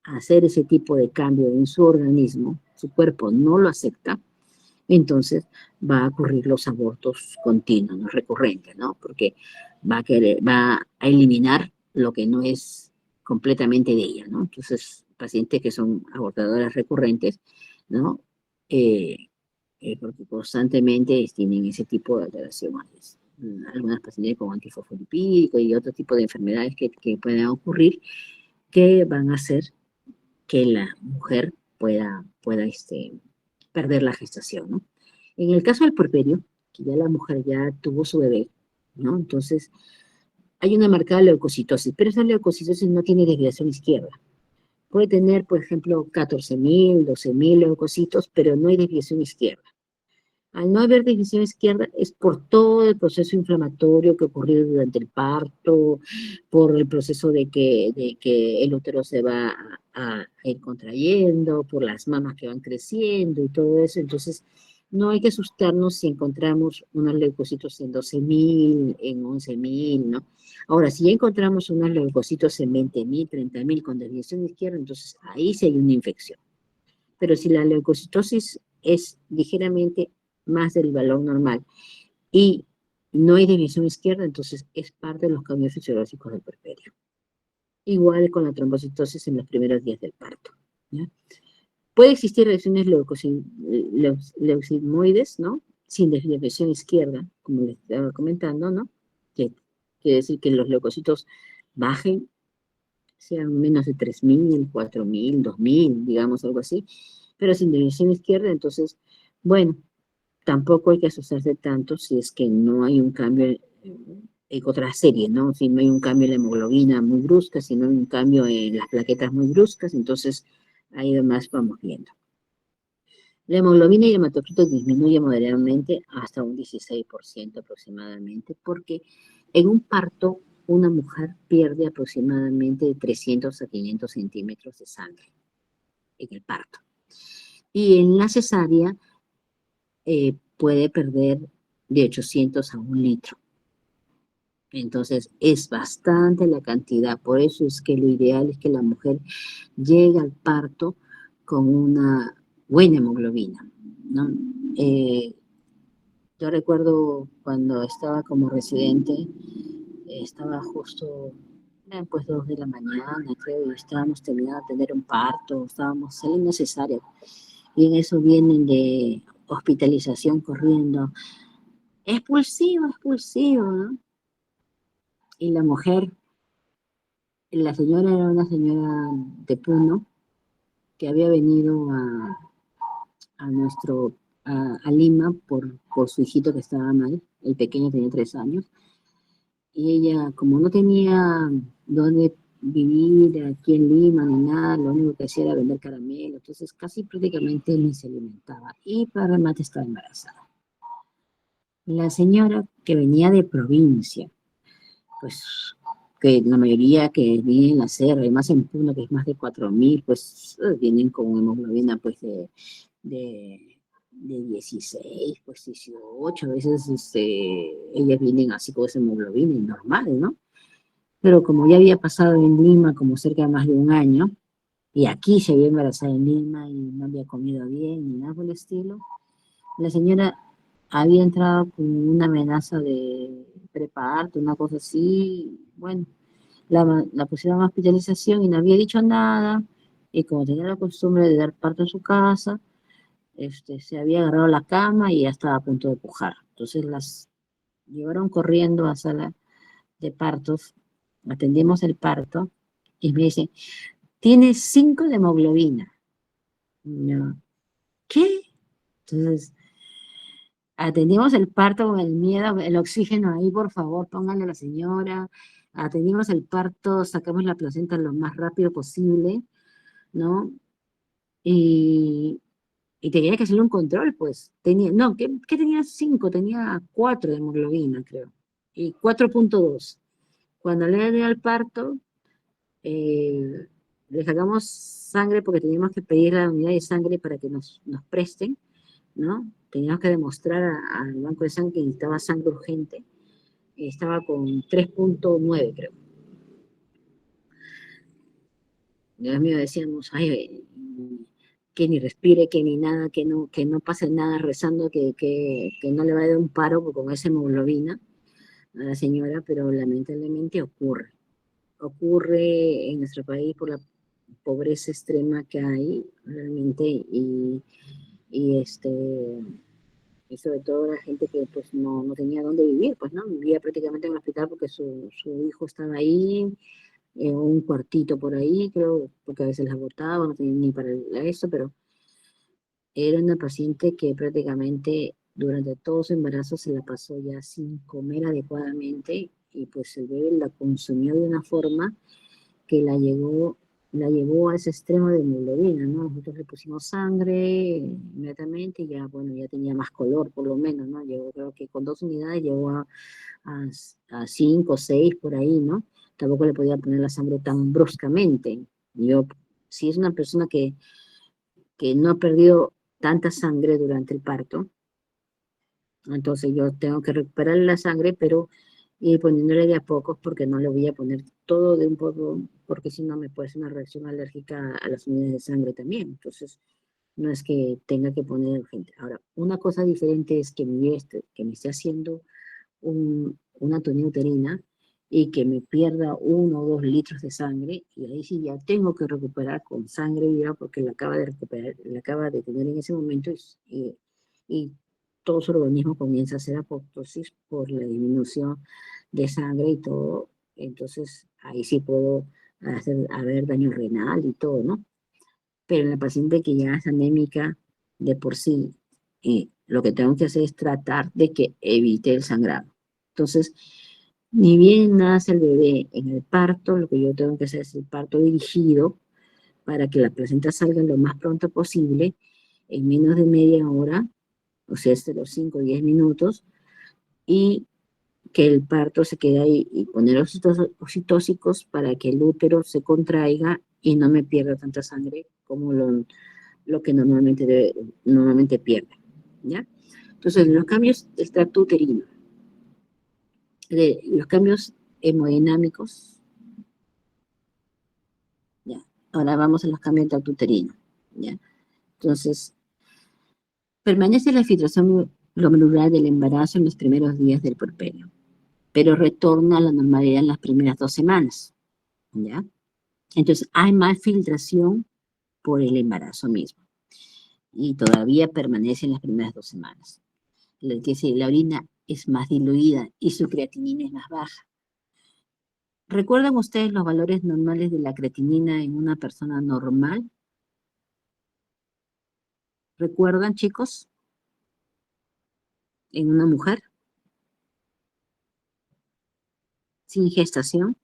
hacer ese tipo de cambio en su organismo, su cuerpo no lo acepta, entonces va a ocurrir los abortos continuos, no recurrentes, ¿no? Porque va a eliminar lo que no es completamente de ella, ¿no? Entonces, pacientes que son abortadoras recurrentes, ¿no? Eh, Porque constantemente tienen ese tipo de alteraciones. Algunas pacientes con antifosfolipídico y otro tipo de enfermedades que puedan ocurrir que van a hacer que la mujer pueda perder la gestación, ¿no? En el caso del puerperio, que ya la mujer ya tuvo su bebé, ¿no? Entonces, hay una marcada leucocitosis, pero esa leucocitosis no tiene desviación izquierda. Puede tener, por ejemplo, 14.000, 12.000 leucocitos, pero no hay desviación izquierda. Al no haber división izquierda es por todo el proceso inflamatorio que ocurrió durante el parto, por el proceso de que el útero se va a ir contrayendo, por las mamas que van creciendo y todo eso. Entonces, no hay que asustarnos si encontramos unos leucocitos en 12.000, en 11.000, ¿no? Ahora, si ya encontramos unos leucocitos en 20.000, 30.000 con desviación izquierda, entonces ahí sí hay una infección. Pero si la leucocitosis es ligeramente más del valor normal y no hay división izquierda, entonces es parte de los cambios fisiológicos del puerperio. Igual con la trombocitosis en los primeros días del parto, ¿ya? Puede existir reacciones leucimoides, ¿no? Sin desviación izquierda, como les estaba comentando, ¿no? Que quiere decir que los leucocitos bajen, sean menos de 3.000, 4.000, 2.000, digamos, algo así, pero sin desviación izquierda, entonces, bueno, tampoco hay que asustarse tanto si es que no hay un cambio en otra serie, ¿no? Si no hay un cambio en la hemoglobina muy brusca, si no hay un cambio en las plaquetas muy bruscas, entonces ahí además vamos viendo. La hemoglobina y el hematocrito disminuye moderadamente hasta un 16% aproximadamente, porque en un parto una mujer pierde aproximadamente de 300 a 500 centímetros de sangre en el parto. Y en la cesárea puede perder de 800 a 1 litro. Entonces, es bastante la cantidad. Por eso es que lo ideal es que la mujer llegue al parto con una buena hemoglobina, ¿no? Eh, yo recuerdo cuando estaba como residente, estaba justo, eran pues 2 de la mañana, creo, y estábamos terminando de tener un parto, estábamos saliendo cesárea, y en eso vienen de hospitalización corriendo, expulsivo, expulsivo, ¿no? Y la mujer, la señora era una señora de Puno que había venido a nuestro, a Lima por su hijito que estaba mal, el pequeño tenía 3 años, y ella, como no tenía dónde vivir aquí en Lima ni nada, lo único que hacía era vender caramelo, entonces casi prácticamente ni se alimentaba, y para remate estaba embarazada. La señora que venía de provincia, pues que la mayoría que vienen en la sierra, y más en Puno, que es más de 4.000, pues vienen con hemoglobina pues de 16, pues 18, a veces ellas vienen así con esa hemoglobina y normal, ¿no? Pero como ya había pasado en Lima como cerca de más de un año, y aquí se había embarazado en Lima y no había comido bien ni nada por el estilo, la señora había entrado con una amenaza de preparto, una cosa así, bueno, la pusieron a hospitalización y no había dicho nada, y como tenía la costumbre de dar parto en su casa, se había agarrado a la cama y ya estaba a punto de pujar. Entonces las llevaron corriendo a sala de partos, atendimos el parto, y me dice, tiene 5 de hemoglobina. Y yo, ¿qué? Entonces, atendimos el parto con el miedo, el oxígeno ahí, por favor, pónganle a la señora. Atendimos el parto, sacamos la placenta lo más rápido posible, ¿no? Y, y tenía que hacerle un control, pues. Tenía, no, ¿qué tenía 5? Tenía 4 de hemoglobina, creo. Y 4,2. Cuando le dio al parto, eh, le sacamos sangre porque teníamos que pedir la unidad de sangre para que nos presten, ¿no? Teníamos que demostrar al banco de sangre que necesitaba sangre urgente. Estaba con 3,9, creo. Dios mío, decíamos, ay, que ni respire, que ni nada, que no pase nada, rezando que no le vaya a dar un paro con esa hemoglobina a la señora, pero lamentablemente ocurre. Ocurre en nuestro país por la pobreza extrema que hay realmente y y sobre todo la gente que pues no tenía dónde vivir, pues no, vivía prácticamente en el hospital porque su hijo estaba ahí, en un cuartito por ahí, creo, porque a veces las botaba, no tenía ni para eso, pero era una paciente que prácticamente durante todo su embarazo se la pasó ya sin comer adecuadamente y pues el bebé la consumió de una forma que la llevó a ese extremo de hemoglobina, ¿no? Nosotros le pusimos sangre inmediatamente y ya, bueno, ya tenía más color por lo menos, ¿no? Llegó, creo que con 2 unidades llegó a 5 o 6 por ahí, ¿no? Tampoco le podía poner la sangre tan bruscamente. Yo, si es una persona que no ha perdido tanta sangre durante el parto, entonces yo tengo que recuperar la sangre, pero ir poniéndole de a pocos porque no le voy a poner todo de un poco, porque si no me puede hacer una reacción alérgica a las unidades de sangre también. Entonces, no es que tenga que poner urgente. Ahora, una cosa diferente es que me esté haciendo una tonía uterina y que me pierda 1 o 2 litros de sangre, y ahí sí ya tengo que recuperar con sangre viva porque la acaba de recuperar, la acaba de tener en ese momento y todo su organismo comienza a hacer apoptosis por la disminución de sangre y todo. Entonces ahí sí puedo haber daño renal y todo, ¿no? Pero en la paciente que ya es anémica de por sí, lo que tengo que hacer es tratar de que evite el sangrado. Entonces, ni bien nace el bebé en el parto, lo que yo tengo que hacer es el parto dirigido para que la placenta salga lo más pronto posible, en menos de media hora, o sea, hasta los 5 o 10 minutos, y que el parto se quede ahí y poner oxitóxicos para que el útero se contraiga y no me pierda tanta sangre como lo que normalmente pierde, ¿ya? Entonces, los cambios del tracto uterino. los cambios hemodinámicos. Ya. Ahora vamos a los cambios intrauterinos. Ya. Entonces, permanece la filtración glomerular del embarazo en los primeros días del puerperio, pero retorna a la normalidad en las primeras 2 semanas. ¿Ya? Entonces, hay más filtración por el embarazo mismo y todavía permanece en las primeras 2 semanas. La orina es más diluida y su creatinina es más baja. ¿Recuerdan ustedes los valores normales de la creatinina en una persona normal? ¿Recuerdan, chicos? En una mujer sin gestación.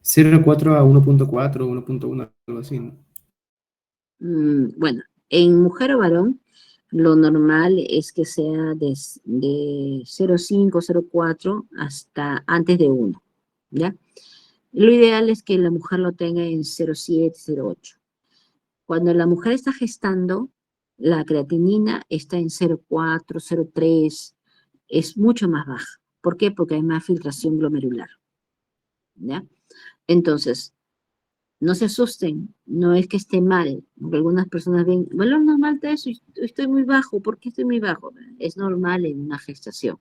0,4 a 1,4, 1,1, algo así, ¿no? Bueno, en mujer o varón, lo normal es que sea de 0,5, 0,4 hasta antes de 1, ¿ya? Lo ideal es que la mujer lo tenga en 0,7, 0,8. Cuando la mujer está gestando, la creatinina está en 0,4, 0,3, es mucho más baja. ¿Por qué? Porque hay más filtración glomerular, ¿ya? Entonces, no se asusten, no es que esté mal, porque algunas personas ven, valor normal de eso, estoy muy bajo, ¿por qué estoy muy bajo? Es normal en una gestación.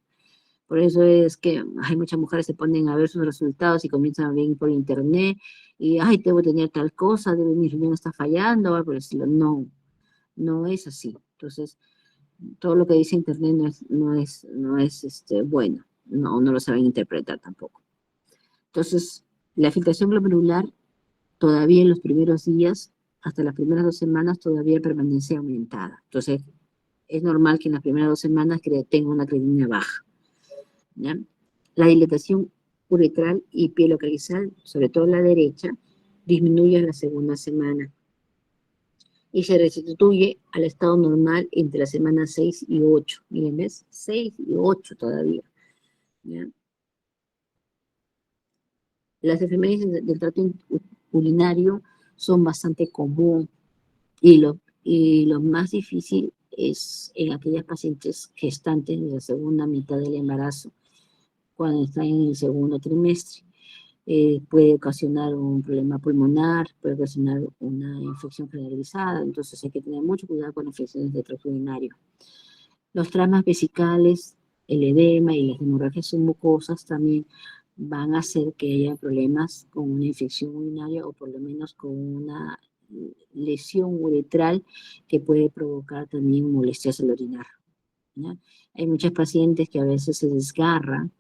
Por eso es que hay muchas mujeres que se ponen a ver sus resultados y comienzan a ver por internet y, ay, debo tener tal cosa, mi riñón está fallando, o algo por decirlo. No, no es así. Entonces, todo lo que dice internet no es bueno, no lo saben interpretar tampoco. Entonces, la filtración glomerular todavía en los primeros días, hasta las primeras 2 semanas, todavía permanece aumentada. Entonces, es normal que en las primeras 2 semanas tenga una creatinina baja, ¿ya? La dilatación uretral y pielocalizal, sobre todo la derecha, disminuye en la segunda semana y se restituye al estado normal entre las semanas 6 y 8. Miren, ¿ves? 6 y 8 todavía, ¿ya? Las enfermedades del tracto urinario son bastante comunes y lo más difícil es en aquellas pacientes gestantes de la segunda mitad del embarazo, cuando están en el segundo trimestre. Puede ocasionar un problema pulmonar, puede ocasionar una infección generalizada, entonces hay que tener mucho cuidado con infecciones de tracto urinario. Los traumas vesicales, el edema y las hemorragias submucosas también van a hacer que haya problemas con una infección urinaria o por lo menos con una lesión uretral que puede provocar también molestias al orinar, ¿ya? Hay muchas pacientes que a veces se desgarran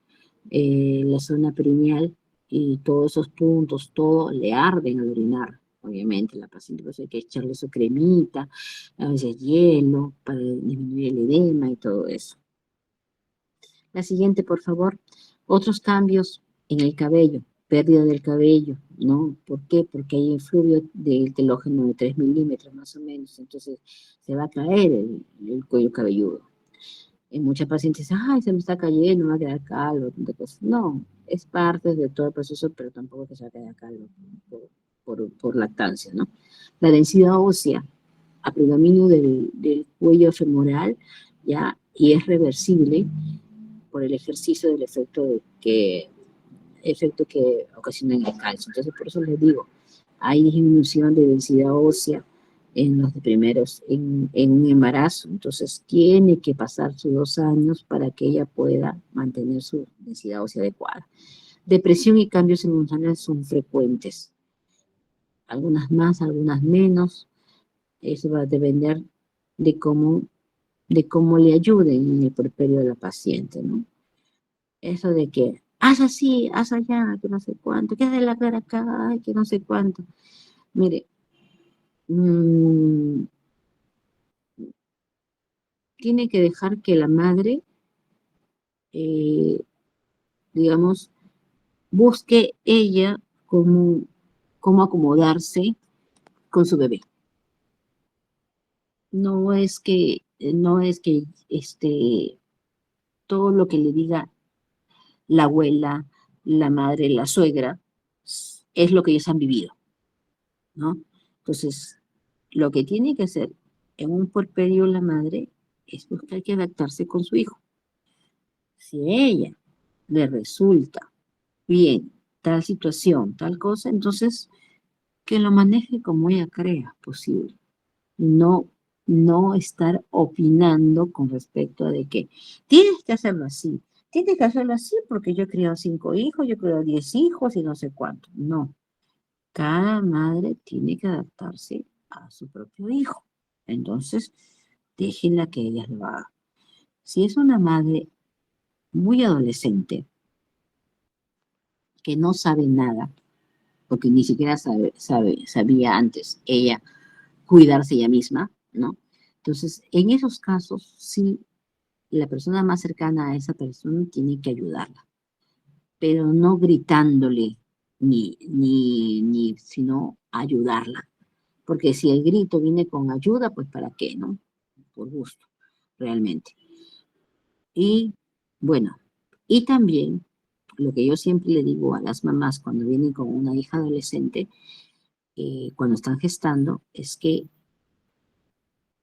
la zona perineal y todos esos puntos, todo le arden al orinar. Obviamente, la paciente pues hay que echarle su cremita, a veces hielo, para disminuir el edema y todo eso. La siguiente, por favor. Otros cambios en el cabello, pérdida del cabello, ¿no? ¿Por qué? Porque hay efluvio del telógeno de 3 milímetros más o menos, entonces se va a caer el cuello cabelludo. En muchas pacientes dicen, ay, se me está cayendo, me va a quedar calvo, tanta cosa. No, es parte de todo el proceso, pero tampoco que se va a quedar calvo por lactancia, ¿no? La densidad ósea a predominio del cuello femoral, ¿ya? Y es reversible por el ejercicio del efecto que ocasiona en el calcio. Entonces, por eso les digo, hay disminución de densidad ósea en los primeros, en un embarazo. Entonces, tiene que pasar sus 2 años para que ella pueda mantener su densidad ósea adecuada. Depresión y cambios emocionales son frecuentes. Algunas más, algunas menos. Eso va a depender de cómo le ayuden en el puerperio de la paciente, ¿no? Eso de que, haz así, haz allá, que no sé cuánto, que de la cara acá, ay, que no sé cuánto. Mire, mmm, tiene que dejar que la madre, eh, digamos, busque ella cómo acomodarse con su bebé. No es que todo lo que le diga la abuela, la madre, la suegra, es lo que ellos han vivido, ¿no? Entonces, lo que tiene que hacer en un puerperio la madre es buscar que adaptarse con su hijo. Si ella le resulta bien tal situación, tal cosa, entonces que lo maneje como ella crea posible. No, no estar opinando con respecto a de que tienes que hacerlo así. Tienes que hacerlo así porque yo he criado 5 hijos, yo he criado 10 hijos y no sé cuánto. No. Cada madre tiene que adaptarse a su propio hijo. Entonces, déjenla que ella lo haga. Si es una madre muy adolescente, que no sabe nada, porque ni siquiera sabía antes ella cuidarse ella misma, ¿no? Entonces, en esos casos, sí, la persona más cercana a esa persona tiene que ayudarla, pero no gritándole, sino ayudarla. Porque si el grito viene con ayuda, pues ¿para qué, no? Por gusto, realmente. Y bueno, y también lo que yo siempre le digo a las mamás cuando vienen con una hija adolescente, cuando están gestando, es que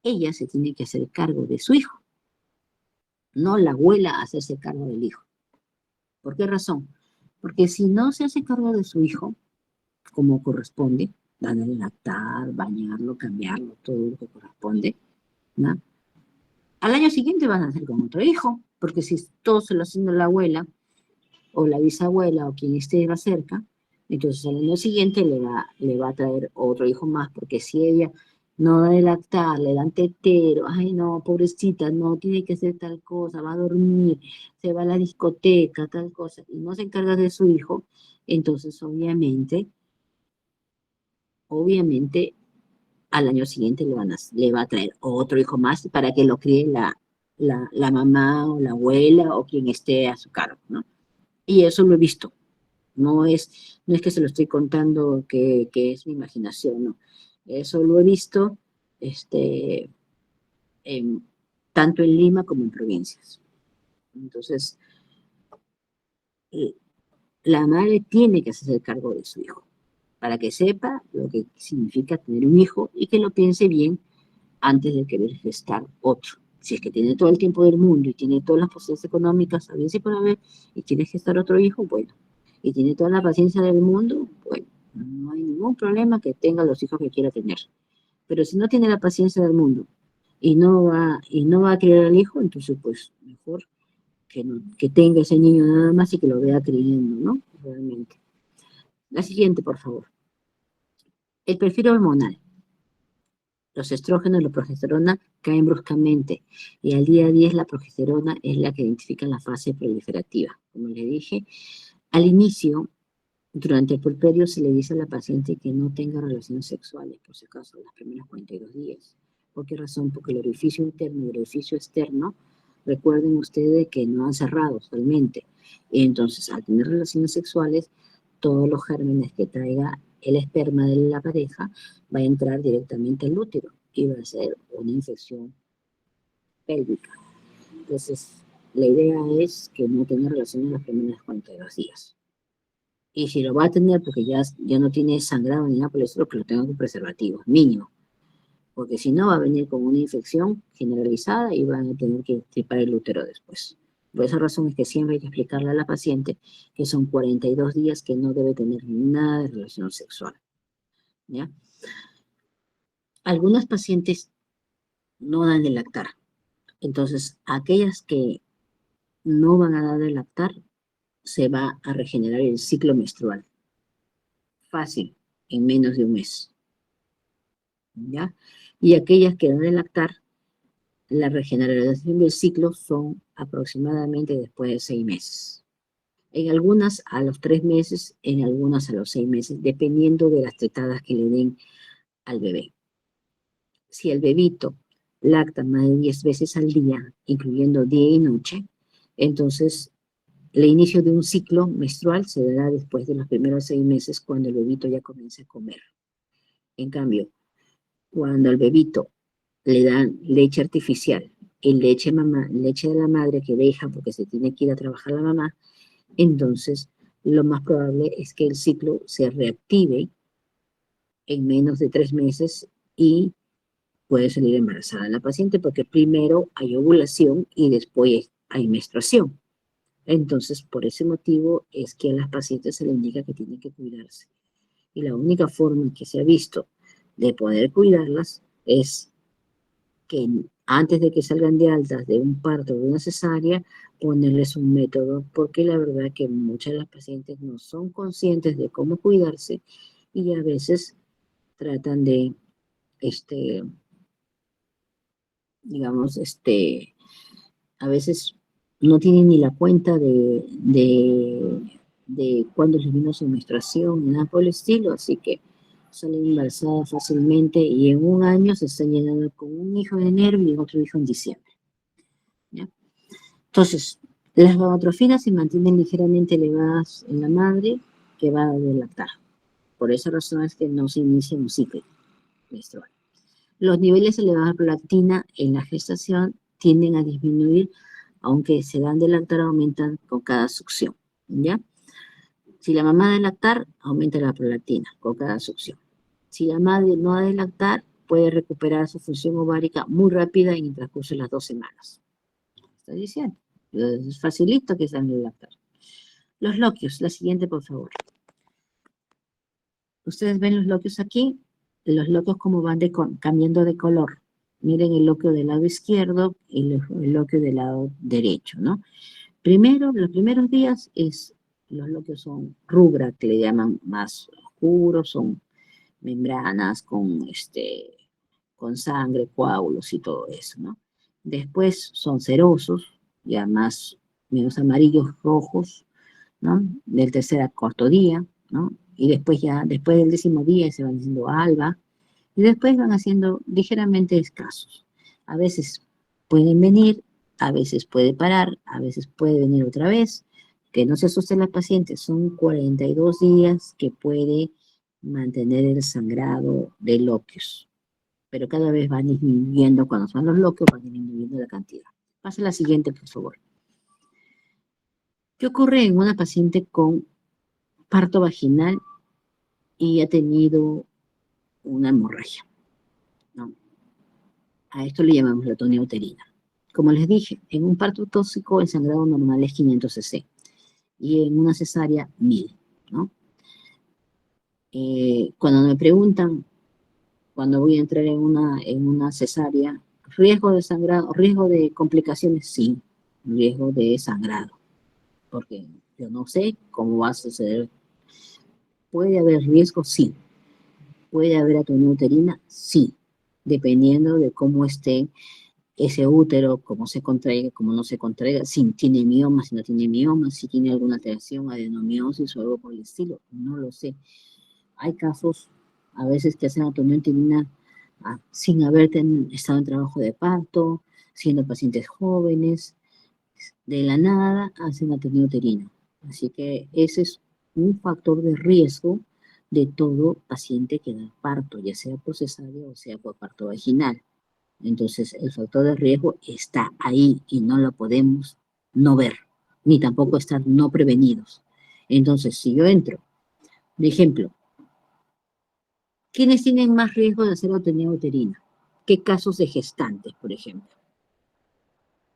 ella se tiene que hacer cargo de su hijo, no la abuela hacerse cargo del hijo. ¿Por qué razón? Porque si no se hace cargo de su hijo, como corresponde, darle lactar, bañarlo, cambiarlo, todo lo que corresponde, ¿no? Al año siguiente van a hacer con otro hijo, porque si todo se lo haciendo la abuela, o la bisabuela, o quien esté más cerca, entonces al año siguiente le va a traer otro hijo más, porque si ella no da de lactar, le dan tetero, ay no, pobrecita, no, tiene que hacer tal cosa, va a dormir, se va a la discoteca, tal cosa, y no se encarga de su hijo, entonces obviamente al año siguiente le va a traer otro hijo más para que lo críe la mamá o la abuela o quien esté a su cargo, ¿no? Y eso lo he visto. No es que se lo estoy contando que es mi imaginación, no. Eso lo he visto este, en- tanto en Lima como en provincias. Entonces, eh, la madre tiene que hacerse cargo de su hijo para que sepa lo que significa tener un hijo y que lo piense bien antes de querer gestar otro. Si es que tiene todo el tiempo del mundo y tiene todas las posibilidades económicas, a ver si puede haber, y quiere gestar otro hijo, bueno, y tiene toda la paciencia del mundo, bueno, no hay ningún problema que tenga los hijos que quiera tener. Pero si no tiene la paciencia del mundo y no va a criar al hijo, entonces pues mejor que tenga ese niño nada más y que lo vea creyendo, ¿no? Realmente. La siguiente, por favor. El perfil hormonal. Los estrógenos y la progesterona caen bruscamente y al día 10 la progesterona es la que identifica la fase proliferativa. Como le dije, al inicio, durante el puerperio se le dice a la paciente que no tenga relaciones sexuales, por si acaso, los primeros 42 días. ¿Por qué razón? Porque el orificio interno y el orificio externo, recuerden ustedes que no han cerrado totalmente. Y entonces, al tener relaciones sexuales, todos los gérmenes que traiga el esperma de la pareja va a entrar directamente al útero y va a ser una infección pélvica. Entonces, la idea es que no tenga relaciones los primeros 42 días. Y si lo va a tener porque ya no tiene sangrado ni nada por el estilo, que lo tenga con preservativo, mínimo. Porque si no, va a venir con una infección generalizada y van a tener que tripar el útero después. Por esa razón es que siempre hay que explicarle a la paciente que son 42 días que no debe tener nada de relación sexual. ¿Ya? Algunas pacientes no dan de lactar. Entonces, aquellas que no van a dar de lactar, se va a regenerar el ciclo menstrual. Fácil, en menos de un mes. ¿Ya? Y aquellas que dan de lactar, la regeneración del ciclo son aproximadamente después de 6 meses. En algunas a los 3 meses, en algunas a los 6 meses, dependiendo de las tetadas que le den al bebé. Si el bebito lacta más de 10 veces al día, incluyendo día y noche, entonces el inicio de un ciclo menstrual se dará después de los primeros 6 meses cuando el bebito ya comience a comer. En cambio, cuando al bebito le dan leche artificial y leche de la madre que deja porque se tiene que ir a trabajar la mamá, entonces lo más probable es que el ciclo se reactive en menos de 3 meses y puede salir embarazada la paciente porque primero hay ovulación y después hay menstruación. Entonces, por ese motivo es que a las pacientes se les indica que tienen que cuidarse. Y la única forma que se ha visto de poder cuidarlas es que antes de que salgan de altas de un parto o de una cesárea, ponerles un método, porque la verdad que muchas de las pacientes no son conscientes de cómo cuidarse y a veces tratan de, digamos, a veces no tienen ni la cuenta de cuándo les vino su menstruación, ni nada por el estilo, así que salen embarazadas fácilmente y en un año se están llenando con un hijo en enero y otro hijo en diciembre. ¿Ya? Entonces, las gonadotrofinas se mantienen ligeramente elevadas en la madre que va a lactar. Por esa razón es que no se inicia un ciclo menstrual. Los niveles elevados de prolactina en la gestación tienden a disminuir, aunque se dan de lactar, aumentan con cada succión, ¿ya? Si la mamá da de lactar, aumenta la prolactina con cada succión. Si la madre no ha de lactar, puede recuperar su función ovárica muy rápida en el transcurso de las 2 semanas. Estoy diciendo, es facilito que sean de lactar. Los loquios, la siguiente por favor. Ustedes ven los loquios aquí, los loquios como van cambiando de color. Miren el loquio del lado izquierdo y el loquio del lado derecho, ¿no? Primero, los primeros días los loquios son rubra, que le llaman más oscuros, son membranas con sangre, coágulos y todo eso, ¿no? Después son cerosos, ya más menos amarillos, rojos, ¿no? Del tercer a cuarto día, ¿no? Y después después del 10.º día se van haciendo alba, y después van haciendo ligeramente escasos. A veces pueden venir, a veces puede parar, a veces puede venir otra vez. Que no se asusten las pacientes, son 42 días que puede mantener el sangrado de loquios. Pero cada vez van disminuyendo, cuando son los loquios, van disminuyendo la cantidad. Pasa a la siguiente, por favor. ¿Qué ocurre en una paciente con parto vaginal y ha tenido una hemorragia? ¿No? A esto le llamamos la atonía uterina. Como les dije, en un parto tóxico el sangrado normal es 500 cc y en una cesárea 1000, ¿no? Cuando me preguntan, cuando voy a entrar en una cesárea, riesgo de sangrado, riesgo de complicaciones, sí, riesgo de sangrado, porque yo no sé cómo va a suceder. ¿Puede haber riesgo? Sí. ¿Puede haber atonía uterina? Sí, dependiendo de cómo esté ese útero, cómo se contraiga, cómo no se contraiga, si tiene mioma, si no tiene mioma, si tiene alguna alteración, adenomiosis o algo por el estilo, no lo sé. Hay casos, a veces, que hacen atonía uterina sin haber estado en trabajo de parto, siendo pacientes jóvenes, de la nada hacen atonía uterina. Así que ese es un factor de riesgo de todo paciente que da parto, ya sea por cesárea o sea por parto vaginal. Entonces, el factor de riesgo está ahí y no lo podemos no ver, ni tampoco estar no prevenidos. Entonces, si yo entro, por ejemplo, ¿quiénes tienen más riesgo de hacer atonía uterina? ¿Qué casos de gestantes, por ejemplo?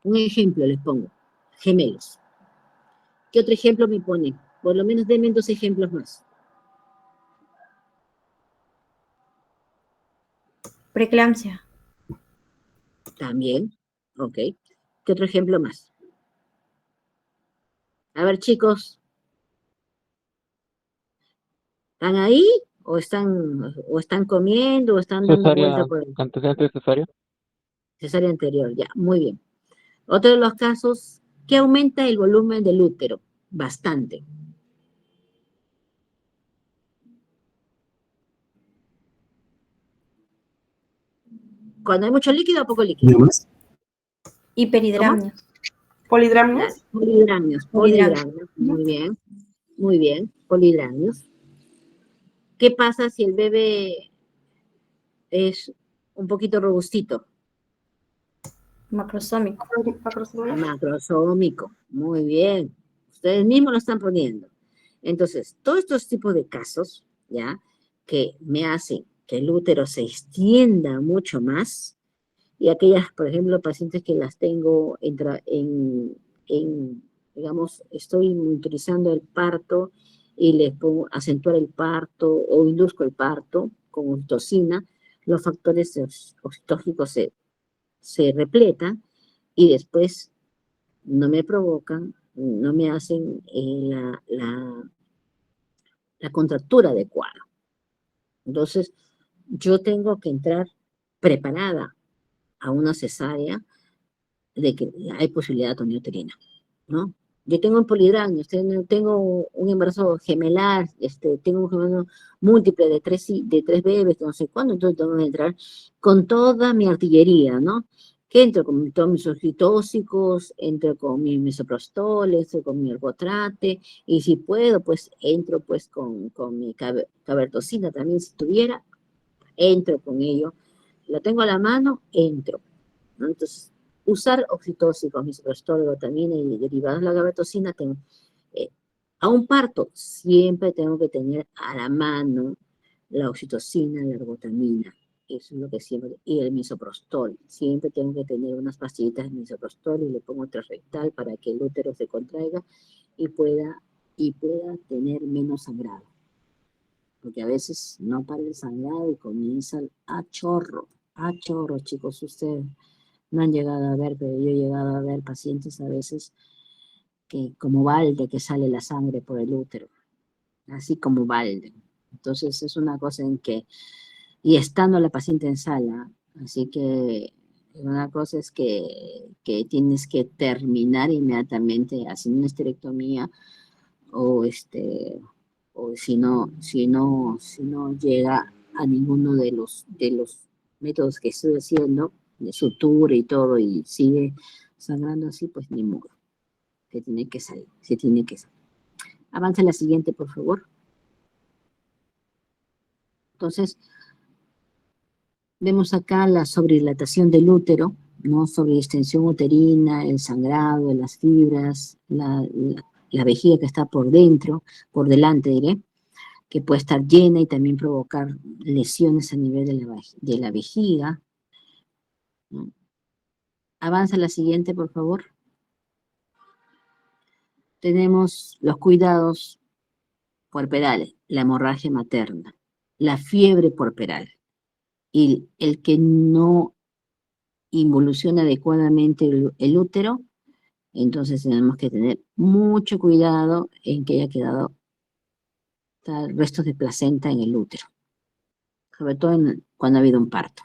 Un ejemplo les pongo, gemelos. ¿Qué otro ejemplo me ponen? Por lo menos denme 2 ejemplos más. Preeclampsia. También, ok. ¿Qué otro ejemplo más? A ver, chicos, ¿están ahí? ¿O están comiendo? ¿O están dando vuelta Cesárea, por el antecedente de cesárea. cesárea anterior? Ya, muy bien. Otro de los casos, que aumenta el volumen del útero bastante. Cuando hay mucho líquido o poco líquido. ¿Miomas? Hiperhidramnios. Claro, ¿Polidramios? polidramios, muy bien, polidramios. ¿Qué pasa si el bebé es un poquito robustito? Macrosómico. Macrosómico, muy bien. Ustedes mismos lo están poniendo. Entonces, todos estos tipos de casos, ¿ya? Que me hacen que el útero se extienda mucho más, y aquellas, por ejemplo, pacientes que las tengo en digamos, estoy monitorizando el parto y les pongo acentuar el parto o induzco el parto con oxitocina, los factores oxitógicos se repletan y después no me provocan, no me hacen la contractura adecuada. Entonces, yo tengo que entrar preparada a una cesárea de que hay posibilidad de tonioterina, ¿no? Yo tengo un polidragno, tengo un embarazo gemelar, tengo un embarazo múltiple de tres bebés, no sé cuándo, entonces tengo que entrar con toda mi artillería, ¿no? Que entro con todos mis oxitóxicos, entro con mi misoprostol, entro con mi ergotrate, y si puedo, pues entro pues con mi cabertocina también, si tuviera, entro con ello. Lo tengo a la mano, entro, ¿no? Entonces, usar oxitóxicos, misoprostol, glutamina y derivados de la gabertocina, eh, a un parto siempre tengo que tener a la mano la oxitocina, la ergotamina, eso es lo que siempre, y el misoprostol, siempre tengo que tener unas pastillitas de misoprostol y le pongo transrectal para que el útero se contraiga y pueda tener menos sangrado, porque a veces no para el sangrado y comienza a chorro, chicos, ustedes no han llegado a ver, pero yo he llegado a ver pacientes a veces que como balde que sale la sangre por el útero, así como balde. Entonces es una cosa en que, y estando la paciente en sala, así que una cosa es que tienes que terminar inmediatamente haciendo una esterectomía o o si no llega a ninguno de los métodos que estoy haciendo, de sutura y todo, y sigue sangrando así, pues ni modo, se tiene que salir. Avanza la siguiente, por favor. Entonces, vemos acá la sobredilatación del útero, ¿no? Sobredistensión uterina, el sangrado, las fibras, la vejiga que está por dentro, por delante diré, que puede estar llena y también provocar lesiones a nivel de la vejiga, ¿no? Avanza la siguiente, por favor. Tenemos los cuidados puerperales, la hemorragia materna, la fiebre puerperal y el que no involuciona adecuadamente el útero, entonces tenemos que tener mucho cuidado en que haya quedado restos de placenta en el útero, sobre todo cuando ha habido un parto.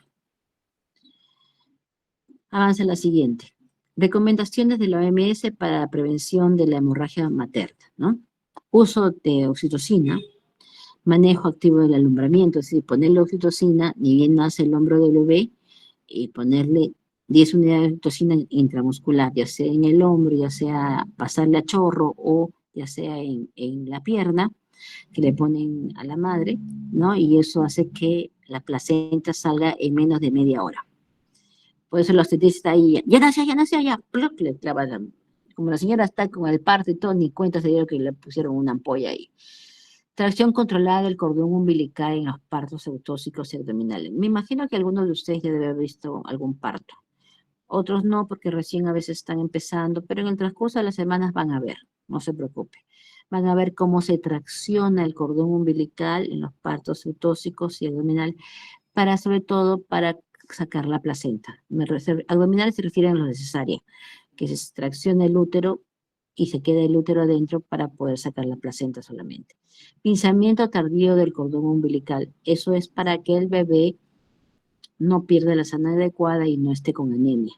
Avanza la siguiente. Recomendaciones de la OMS para la prevención de la hemorragia materna, ¿no? Uso de oxitocina, manejo activo del alumbramiento, es decir, ponerle oxitocina, ni bien nace el hombro del bebé, y ponerle 10 unidades de oxitocina intramuscular, ya sea en el hombro, ya sea pasarle a chorro o ya sea en la pierna, que le ponen a la madre, ¿no? Y eso hace que la placenta salga en menos de media hora. Por eso la obstetricia está ahí, ya nació, ya, ¡pluc! Le clava como la señora está con el parto y todo, ni cuenta se dio que le pusieron una ampolla ahí. Tracción controlada del cordón umbilical en los partos eutóxicos y abdominales. Me imagino que algunos de ustedes ya debe haber visto algún parto. Otros no, porque recién a veces están empezando, pero en el transcurso de las semanas van a ver, no se preocupe. Van a ver cómo se tracciona el cordón umbilical en los partos eutóxicos y abdominales, sobre todo para sacar la placenta. Abdominales se refieren a los de cesárea, que se extracciona el útero y se queda el útero adentro para poder sacar la placenta solamente. Pinzamiento tardío del cordón umbilical. Eso es para que el bebé no pierda la sangre adecuada y no esté con anemia.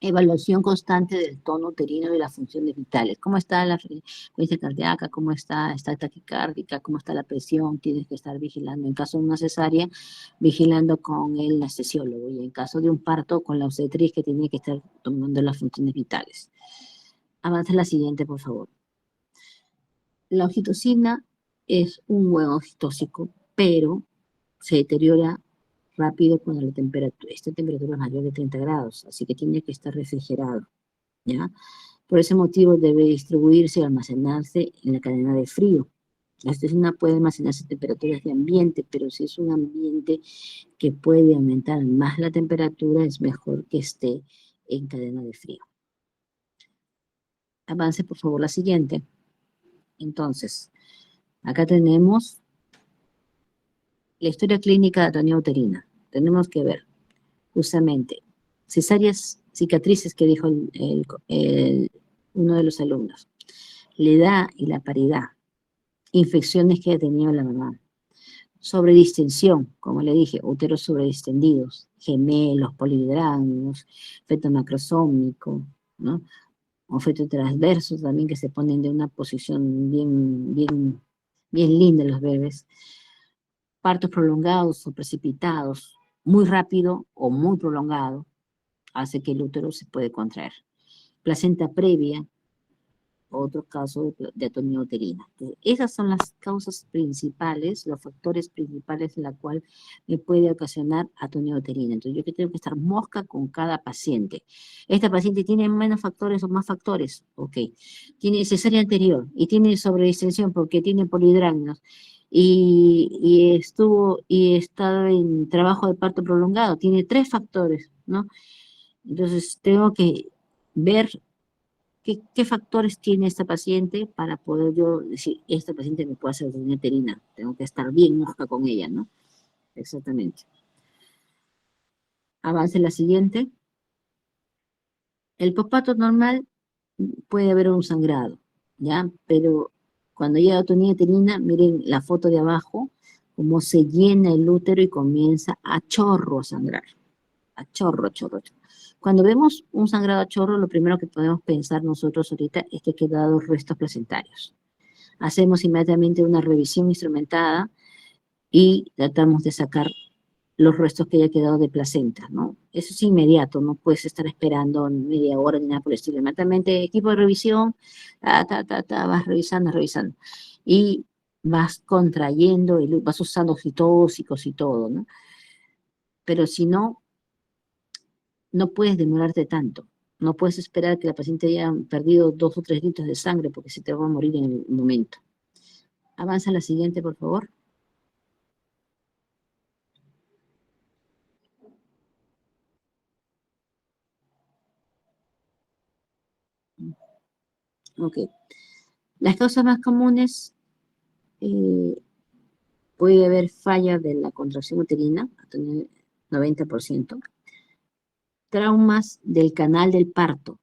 Evaluación constante del tono uterino y de las funciones vitales. ¿Cómo está la frecuencia cardíaca? ¿Cómo está taquicárdica? ¿Cómo está la presión? Tienes que estar vigilando. En caso de una cesárea, vigilando con el anestesiólogo. Y en caso de un parto, con la obstetriz que tiene que estar tomando las funciones vitales. Avanza la siguiente, por favor. La oxitocina es un buen oxitóxico, pero se deteriora rápido cuando esta temperatura es mayor de 30 grados, así que tiene que estar refrigerado, ¿ya? Por ese motivo debe distribuirse y almacenarse en la cadena de frío. La oxitocina puede almacenarse a temperaturas de ambiente, pero si es un ambiente que puede aumentar más la temperatura, es mejor que esté en cadena de frío. Avance, por favor, la siguiente. Entonces, acá tenemos la historia clínica de atonía uterina. Tenemos que ver, justamente, cesáreas, cicatrices que dijo uno de los alumnos, la edad y la paridad, infecciones que ha tenido la mamá, sobredistensión, como le dije, úteros sobredistendidos, gemelos, polidrámenos, feto macrosómico, ¿no? O feto transverso también, que se ponen de una posición bien linda los bebés. Partos prolongados o precipitados, muy rápido o muy prolongado, hace que el útero se puede contraer. Placenta previa, otro caso de atonía uterina. Entonces, esas son las causas principales, los factores principales en la cual me puede ocasionar atonía uterina. Entonces, yo que tengo que estar mosca con cada paciente. ¿Esta paciente tiene menos factores o más factores? Ok. Tiene cesárea anterior y tiene sobredistensión porque tiene polidrámenos y estado en trabajo de parto prolongado. Tiene 3 factores, ¿no? Entonces, tengo que ver ¿qué factores tiene esta paciente para poder yo decir, esta paciente me puede hacer atonía uterina? Tengo que estar bien mosca con ella, ¿no? Exactamente. Avance la siguiente. El posparto normal puede haber un sangrado, ¿ya? Pero cuando llega atonía uterina, miren la foto de abajo, cómo se llena el útero y comienza a chorro a sangrar. A chorro, chorro, chorro. Cuando vemos un sangrado a chorro, lo primero que podemos pensar nosotros ahorita es que han quedado restos placentarios. Hacemos inmediatamente una revisión instrumentada y tratamos de sacar los restos que haya quedado de placenta, ¿no? Eso es inmediato, no puedes estar esperando media hora ni nada por el estilo. Inmediatamente, equipo de revisión, vas revisando, revisando. Y vas contrayendo, vas usando oxitóxicos y todo, ¿no? Pero si no, no puedes demorarte tanto. No puedes esperar que la paciente haya perdido 2 o 3 litros de sangre porque se te va a morir en el momento. Avanza a la siguiente, por favor. Ok. Las causas más comunes, puede haber falla de la contracción uterina, hasta el 90%. Traumas del canal del parto,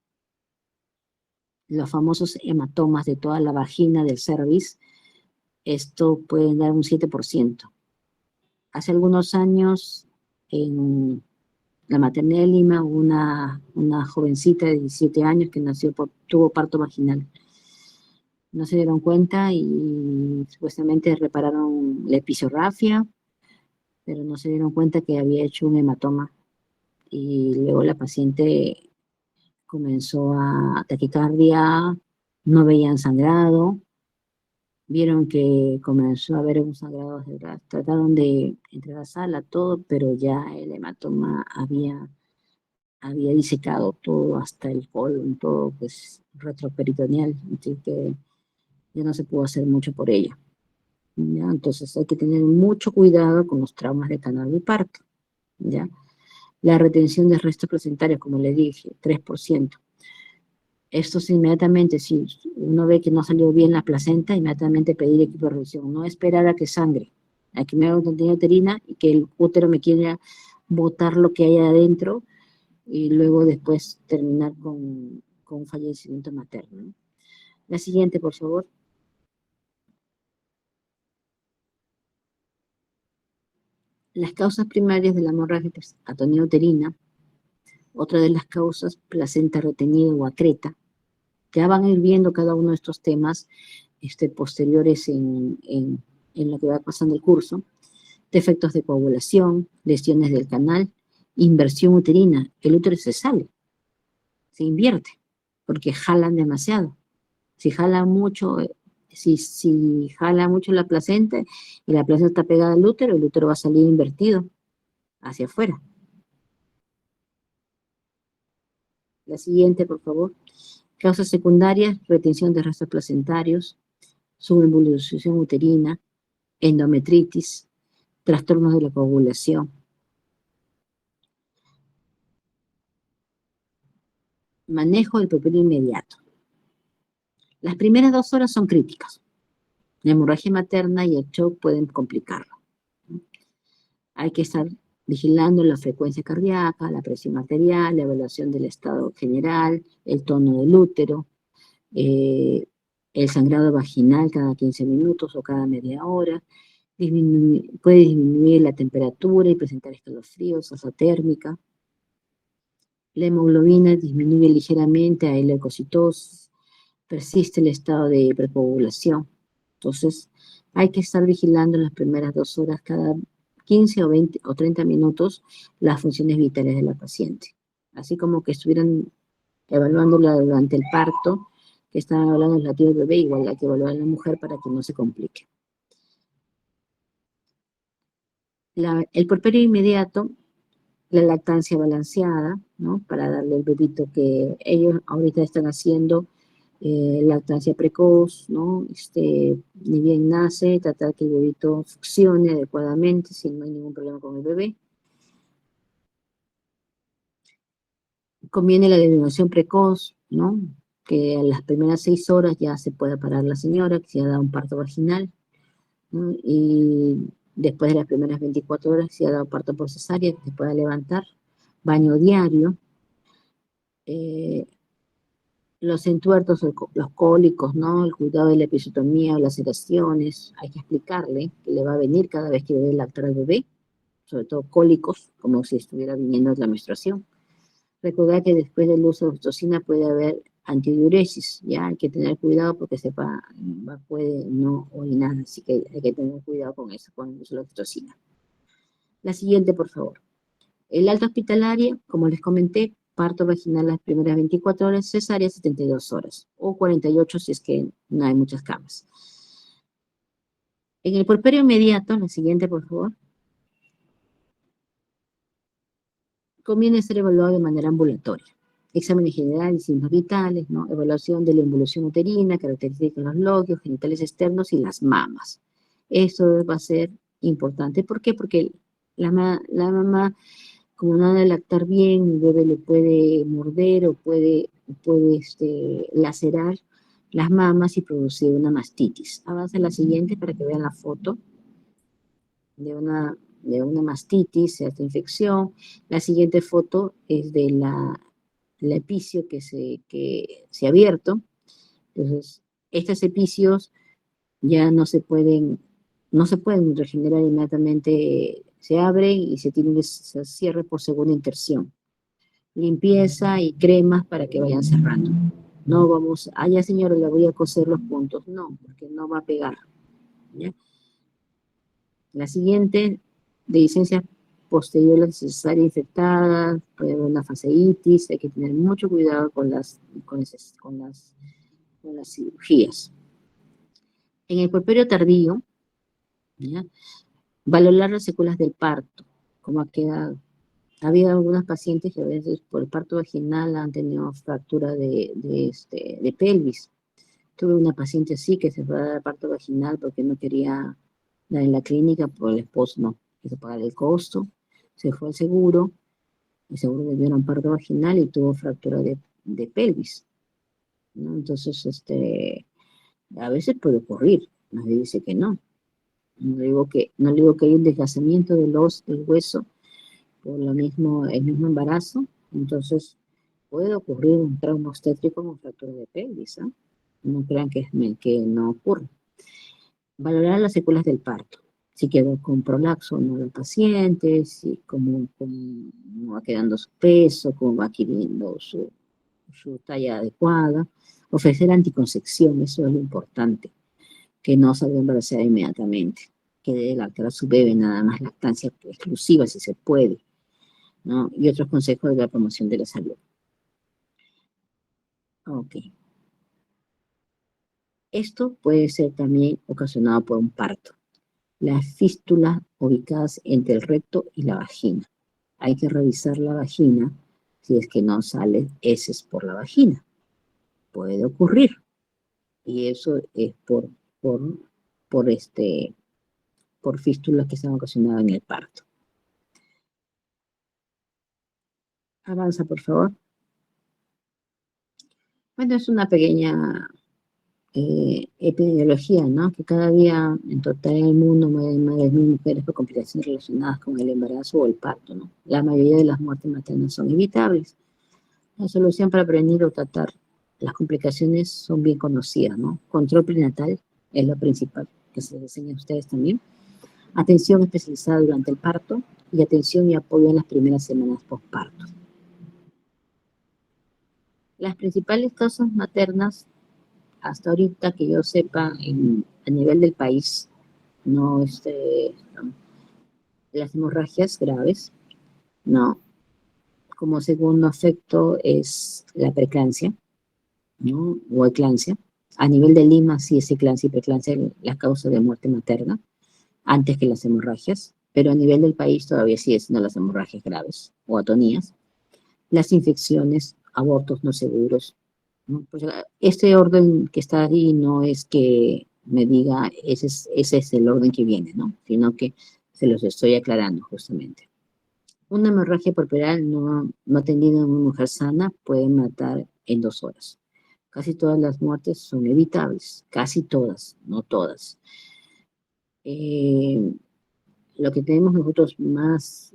los famosos hematomas de toda la vagina del cervix, esto puede dar un 7%. Hace algunos años, en la maternidad de Lima, hubo una jovencita de 17 años que tuvo parto vaginal. No se dieron cuenta y supuestamente repararon la episorrafia, pero no se dieron cuenta que había hecho un hematoma. Y luego la paciente comenzó a taquicardia, no veían sangrado, vieron que comenzó a haber un sangrado, trataron de entrar a la sala, todo, pero ya el hematoma había disecado todo hasta el colon, todo pues retroperitoneal, así que ya no se pudo hacer mucho por ella. ¿Ya? Entonces hay que tener mucho cuidado con los traumas de canal de parto, ¿ya? La retención de restos placentarios, como le dije, 3%. Esto es inmediatamente, si uno ve que no salió bien la placenta, inmediatamente pedir equipo de revisión, no esperar a que sangre, a que me haga una atonía uterina y que el útero me quiera botar lo que hay adentro y luego después terminar con un fallecimiento materno, ¿no? La siguiente, por favor. Las causas primarias de la hemorragia es atonía uterina, otra de las causas, placenta retenida o acreta. Ya van a ir viendo cada uno de estos temas posteriores en lo que va pasando el curso. Defectos de coagulación, lesiones del canal, inversión uterina. El útero se sale, se invierte, porque jalan demasiado. Si jala mucho, si jala mucho la placenta y la placenta está pegada al útero, el útero va a salir invertido hacia afuera. La siguiente, por favor. Causas secundarias, retención de restos placentarios, subinvolución uterina, endometritis, trastornos de la coagulación. Manejo del puerperio inmediato. Las primeras 2 horas son críticas. La hemorragia materna y el shock pueden complicarlo. Hay que estar vigilando la frecuencia cardíaca, la presión arterial, la evaluación del estado general, el tono del útero, el sangrado vaginal cada 15 minutos o cada media hora. Puede disminuir la temperatura y presentar escalofríos, asa térmica. La hemoglobina disminuye ligeramente, hay leucocitosis, persiste el estado de precoagulación. Entonces, hay que estar vigilando en las primeras 2 horas, cada 15 o 20 o 30 minutos, las funciones vitales de la paciente. Así como que estuvieran evaluándola durante el parto, que están hablando del latido del bebé, igual hay que evaluar a la mujer para que no se complique. El puerperio inmediato, la lactancia balanceada, ¿no? Para darle al bebito que ellos ahorita están haciendo, lactancia precoz, ¿no? Ni bien nace, tratar que el bebito funcione adecuadamente, si no hay ningún problema con el bebé. Conviene la eliminación precoz, ¿no? Que a las primeras 6 horas ya se pueda parar la señora, que se ha dado un parto vaginal, ¿no? Y después de las primeras 24 horas, si ha dado parto por cesárea, que se pueda levantar. Baño diario. Los entuertos, los cólicos, ¿no? El cuidado de la episiotomía o las sedaciones, hay que explicarle que le va a venir cada vez que debe lactar al bebé, sobre todo cólicos, como si estuviera viniendo la menstruación. Recordar que después del uso de oxitocina puede haber antidiuresis, ya hay que tener cuidado porque puede no orinar, así que hay que tener cuidado con eso, con el uso de oxitocina. La siguiente, por favor. El alta hospitalaria, como les comenté, parto vaginal las primeras 24 horas, cesárea 72 horas, o 48 si es que no hay muchas camas. En el puerperio inmediato, la siguiente, por favor, conviene ser evaluado de manera ambulatoria. Exámenes generales, signos vitales, ¿no? Evaluación de la involución uterina, características de los lóbulos, genitales externos y las mamas. Eso va a ser importante. ¿Por qué? Porque la mamá, como no ha de lactar bien, el bebé le puede morder o puede lacerar las mamas y producir una mastitis. Avanza la siguiente para que vean la foto de una mastitis, esta infección. La siguiente foto es de la epicio que se ha abierto. Entonces, estos epicios ya no se pueden regenerar inmediatamente, se abren y se tienen que se cierre por segunda interción. Limpieza y cremas para que vayan cerrando. No vamos, ya señora, le voy a coser los puntos. No, porque no va a pegar. ¿Ya? La siguiente, de licencia posterior a la cesárea infectada, puede haber una fasciitis, hay que tener mucho cuidado con las cirugías. En el puerperio tardío, ¿ya? Valorar las secuelas del parto, como ha quedado. Ha habido algunas pacientes que a veces por el parto vaginal han tenido fractura de pelvis. Tuve una paciente así que se fue a dar parto vaginal porque no quería dar en la clínica, por el esposo no quiso pagar el costo. Se fue al seguro, el seguro le dieron parto vaginal y tuvo fractura de pelvis, ¿no? Entonces, a veces puede ocurrir, nadie dice que no. No le digo que hay un desgastamiento del hueso por el mismo embarazo, entonces puede ocurrir un trauma obstétrico con fractura de pelvis, ¿eh? No crean que no ocurre. Valorar las secuelas del parto, si quedó con prolapso o no el paciente, si cómo va quedando su peso, cómo va adquiriendo su talla adecuada, ofrecer anticoncepción, eso es lo importante, que no salga embarazada inmediatamente, que debe lactar a su bebé nada más lactancia exclusiva si se puede, ¿no? Y otros consejos de la promoción de la salud. Ok. Esto puede ser también ocasionado por un parto. Las fístulas ubicadas entre el recto y la vagina. Hay que revisar la vagina si es que no sale heces por la vagina. Puede ocurrir. Y eso es por fístulas que se han ocasionado en el parto. Avanza, por favor. Bueno, es una pequeña epidemiología, ¿no? Que cada día en total en el mundo mueren más de 1.000 mujeres por complicaciones relacionadas con el embarazo o el parto, ¿no? La mayoría de las muertes maternas son evitables. La solución para prevenir o tratar las complicaciones son bien conocidas, ¿no? Control prenatal es lo principal, que se les enseña a ustedes también. Atención especializada durante el parto y atención y apoyo en las primeras semanas postparto. Las principales causas maternas, hasta ahorita que yo sepa, a nivel del país, no, las hemorragias graves, no. Como segundo efecto es la preeclampsia, ¿no? O eclampsia. A nivel de Lima, sí es eclampsia y preeclampsia la causa de muerte materna, antes que las hemorragias, pero a nivel del país todavía sigue siendo las hemorragias graves o atonías, las infecciones, abortos no seguros, ¿no? Pues, este orden que está ahí no es que me diga ese es el orden que viene, ¿no? Sino que se los estoy aclarando justamente. Una hemorragia puerperal no atendida en una mujer sana puede matar en 2 horas. Casi todas las muertes son evitables, casi todas, no todas. Lo que tenemos nosotros más,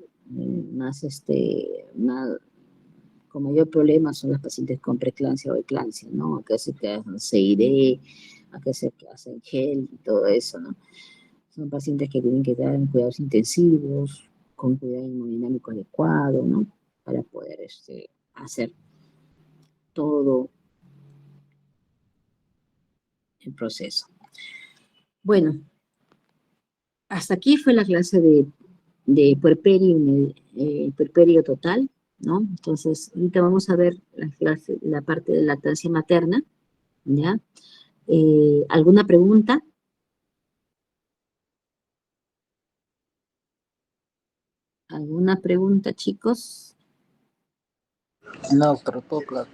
con mayor problema son las pacientes con preeclampsia o eclampsia, ¿no? Acá se hacen CID, acá se hacen gel y todo eso, ¿no? Son pacientes que tienen que estar en cuidados intensivos, con cuidado hemodinámico adecuado, ¿no? Para poder hacer todo el proceso. Bueno, hasta aquí fue la clase de puerperio, puerperio total, ¿no? Entonces, ahorita vamos a ver la parte de lactancia materna, ¿ya? ¿Alguna pregunta? ¿Alguna pregunta, chicos? No, pero todo claro.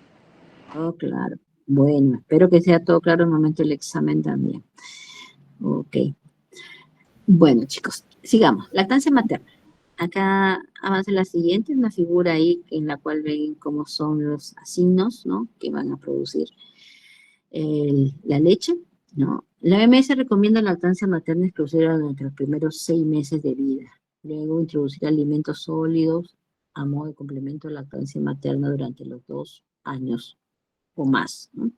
Todo claro. Bueno, espero que sea todo claro en el momento del examen también. Ok. Bueno, chicos, sigamos. Lactancia materna. Acá avanza la siguiente, una figura ahí en la cual ven cómo son los acinos, ¿no? Que van a producir la leche, ¿no? La OMS recomienda lactancia materna exclusiva durante los primeros 6 meses de vida. Luego introducir alimentos sólidos a modo de complemento a la lactancia materna durante los 2 años o más, ¿no?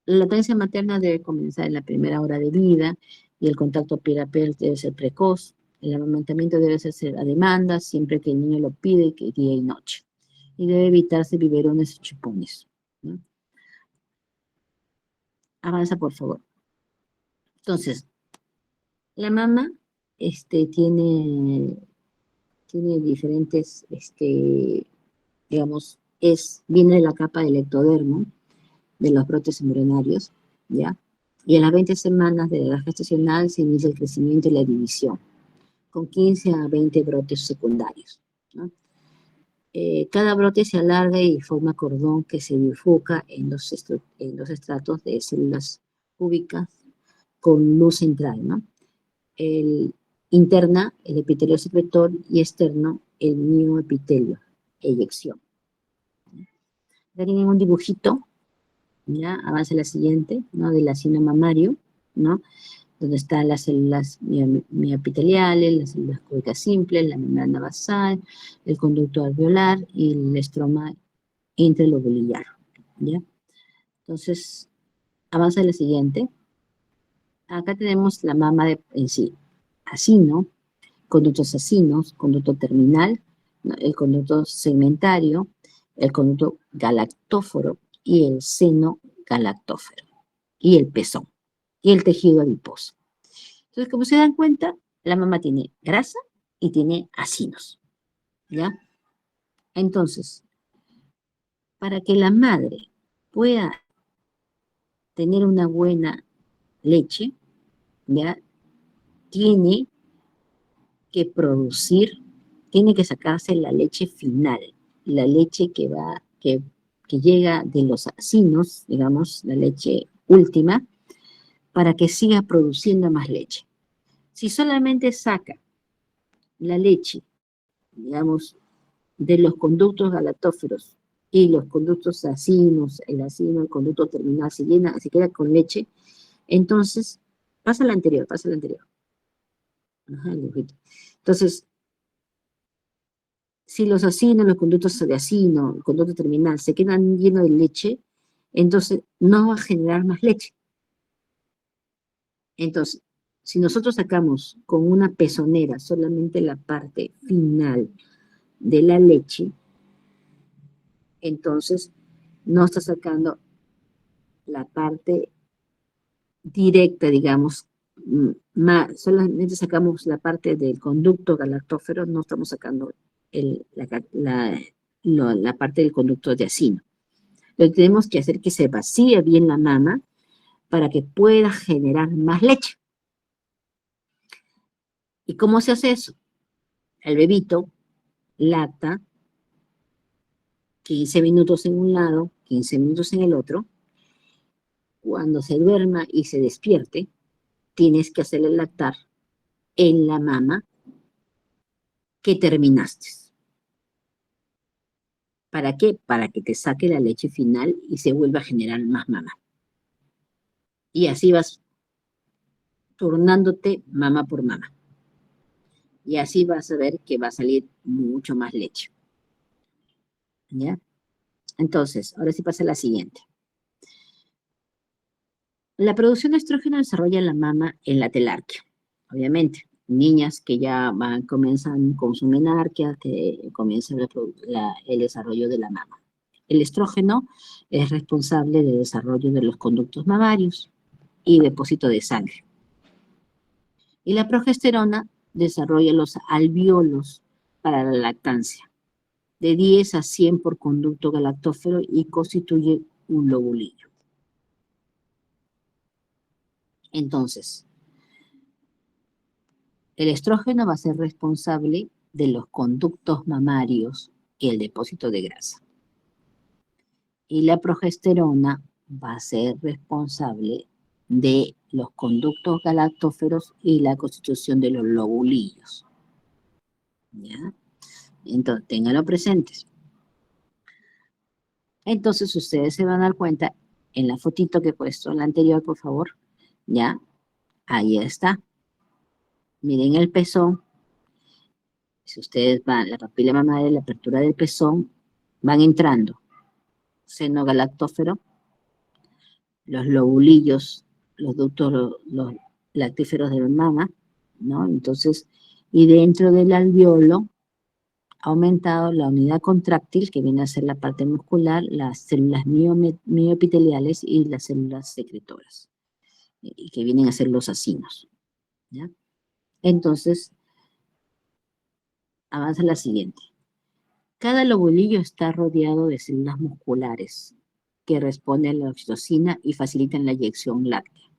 La lactancia materna debe comenzar en la primera hora de vida y el contacto piel a piel debe ser precoz. El amamantamiento debe hacerse a demanda siempre que el niño lo pide, que día y noche. Y debe evitarse biberones y chupones, ¿no? Avanza, por favor. Entonces, la mama tiene diferentes, digamos, viene de la capa del ectodermo, de los brotes embrionarios, ¿ya? Y en las 20 semanas de la edad gestacional se inicia el crecimiento y la división, con 15 a 20 brotes secundarios, ¿no? Cada brote se alarga y forma cordón que se bifurca en los estratos de células cúbicas con luz central, ¿no? Interna, el epitelio secretor, y externo, el mioepitelio, eyección. Ya tienen un dibujito, ya, avanza la siguiente, ¿no? Del acino mamario, ¿no? Donde están las células mioepiteliales, las células cúbicas simples, la membrana basal, el conducto alveolar y el estroma intralobular, ¿ya? Entonces, avanza la siguiente. Acá tenemos la mama en sí, acino, conductos acinos, conducto terminal, ¿no? El conducto segmentario, el conducto galactóforo y el seno galactófero, y el pezón, y el tejido adiposo. Entonces, como se dan cuenta, la mama tiene grasa y tiene acinos, ¿ya? Entonces, para que la madre pueda tener una buena leche, ¿ya? Tiene que producir, tiene que sacarse la leche final, la leche que llega de los acinos, digamos, la leche última, para que siga produciendo más leche. Si solamente saca la leche, digamos, de los conductos galactóferos y los conductos acinos, el acino, el conducto terminal se llena, se queda con leche, entonces pasa la anterior, pasa la anterior. Ajá, el dibujito. Entonces, si los acinos, los conductos de acino, el conducto terminal se quedan llenos de leche, entonces no va a generar más leche. Entonces, si nosotros sacamos con una pezonera solamente la parte final de la leche, entonces no está sacando la parte directa, digamos, solamente sacamos la parte del conducto galactófero, no estamos sacando la parte del conducto de acino. Lo que tenemos que hacer es que se vacíe bien la mama para que pueda generar más leche. ¿Y cómo se hace eso? El bebito lacta 15 minutos en un lado, 15 minutos en el otro. Cuando se duerma y se despierte, tienes que hacerle lactar en la mama que terminaste. ¿Para qué? Para que te saque la leche final y se vuelva a generar más mama. Y así vas turnándote mama por mama. Y así vas a ver que va a salir mucho más leche. ¿Ya? Entonces, ahora sí pasa a la siguiente. La producción de estrógeno desarrolla la mama en la telarquia, obviamente. Niñas que ya comienzan con su menarquia, que comienza el desarrollo de la mama. El estrógeno es responsable del desarrollo de los conductos mamarios y depósito de sangre. Y la progesterona desarrolla los alvéolos para la lactancia, de 10 a 100 por conducto galactófero y constituye un lobulillo. Entonces, el estrógeno va a ser responsable de los conductos mamarios y el depósito de grasa. Y la progesterona va a ser responsable de los conductos galactóferos y la constitución de los lobulillos. ¿Ya? Entonces, ténganlo presentes. Entonces, ustedes se van a dar cuenta en la fotito que he puesto, en la anterior, por favor. ¿Ya? Ahí está. Miren el pezón. Si ustedes van, la papila mamaria, la apertura del pezón, van entrando seno galactófero, los lobulillos, los ductos, los lactíferos de la mama, ¿no? Entonces, y dentro del alvéolo ha aumentado la unidad contráctil, que viene a ser la parte muscular, las células mioepiteliales y las células secretoras, y que vienen a ser los acinos, ¿ya? Entonces, avanza la siguiente. Cada lobulillo está rodeado de células musculares que responden a la oxitocina y facilitan la eyección láctea.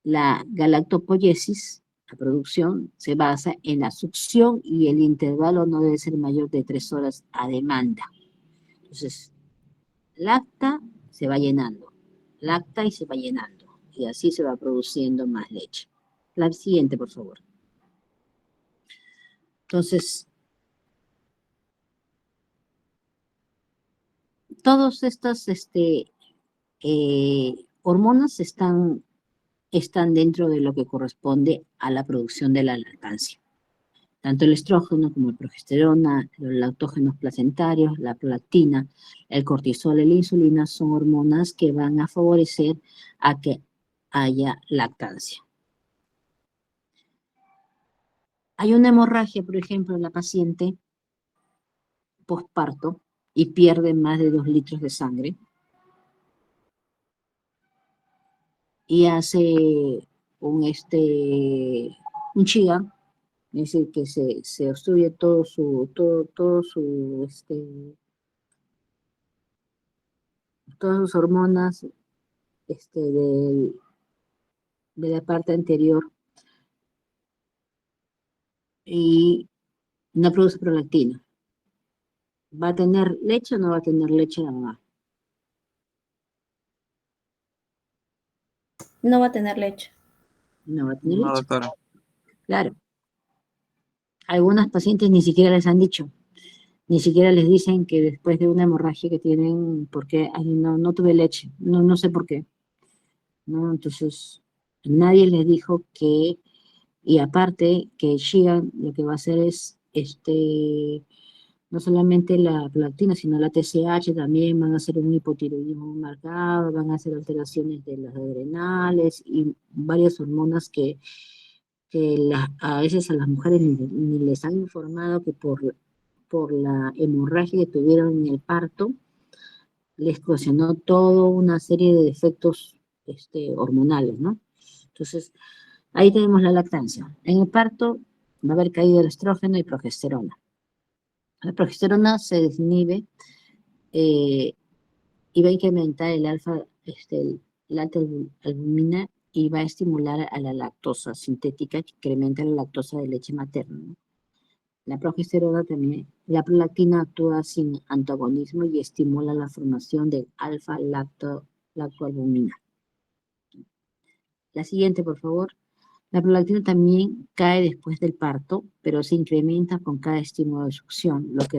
La galactopoiesis, la producción, se basa en la succión y el intervalo no debe ser mayor de 3 horas a demanda. Entonces, lacta, se va llenando, lacta y se va llenando. Y así se va produciendo más leche. La siguiente, por favor. Entonces, todas estas hormonas están dentro de lo que corresponde a la producción de la lactancia. Tanto el estrógeno como la progesterona, los lactógenos placentarios, la prolactina, el cortisol y la insulina son hormonas que van a favorecer a que haya lactancia. Hay una hemorragia, por ejemplo, en la paciente posparto y pierde más de 2 litros de sangre y hace un Chiga, es decir, que se obstruye todas sus hormonas de la parte anterior y no produce prolactina. ¿Va a tener leche o no va a tener leche la mamá? No va a tener leche. No va a tener No, leche. doctora. Claro. Algunas pacientes ni siquiera les han dicho. Ni siquiera les dicen que después de una hemorragia que tienen, porque ay, no tuve leche, no sé por qué, ¿no? Entonces, nadie les dijo que, y aparte que Sheehan lo que va a hacer es, no solamente la prolactina, sino la TSH también, van a hacer un hipotiroidismo marcado, van a hacer alteraciones de las adrenales y varias hormonas que a veces a las mujeres ni les han informado que por la hemorragia que tuvieron en el parto, les ocasionó toda una serie de defectos hormonales, ¿no? Entonces, ahí tenemos la lactancia. En el parto va a haber caído el estrógeno y progesterona. La progesterona se desinhibe eh, y va a incrementar el el alta albumina y va a estimular a la lactosa sintética que incrementa la lactosa de leche materna, ¿no? La progesterona también, la prolactina actúa sin antagonismo y estimula la formación del alfa-lactoalbumina. La siguiente, por favor. La prolactina también cae después del parto, pero se incrementa con cada estímulo de succión, lo que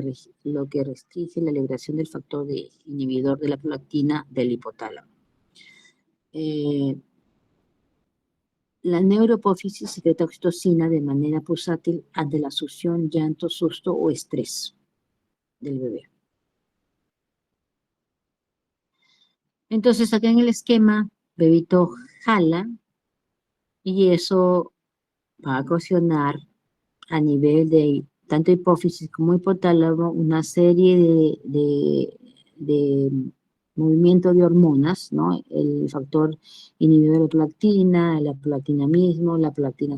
restringe la liberación del factor de inhibidor de la prolactina del hipotálamo. La neurohipófisis secreta oxitocina de manera pulsátil ante la succión, llanto, susto o estrés del bebé. Entonces, acá en el esquema, bebito jala y eso va a ocasionar a nivel de tanto hipófisis como hipotálamo una serie de movimiento de hormonas, ¿no? El factor inhibidor de la prolactina mismo, la prolactina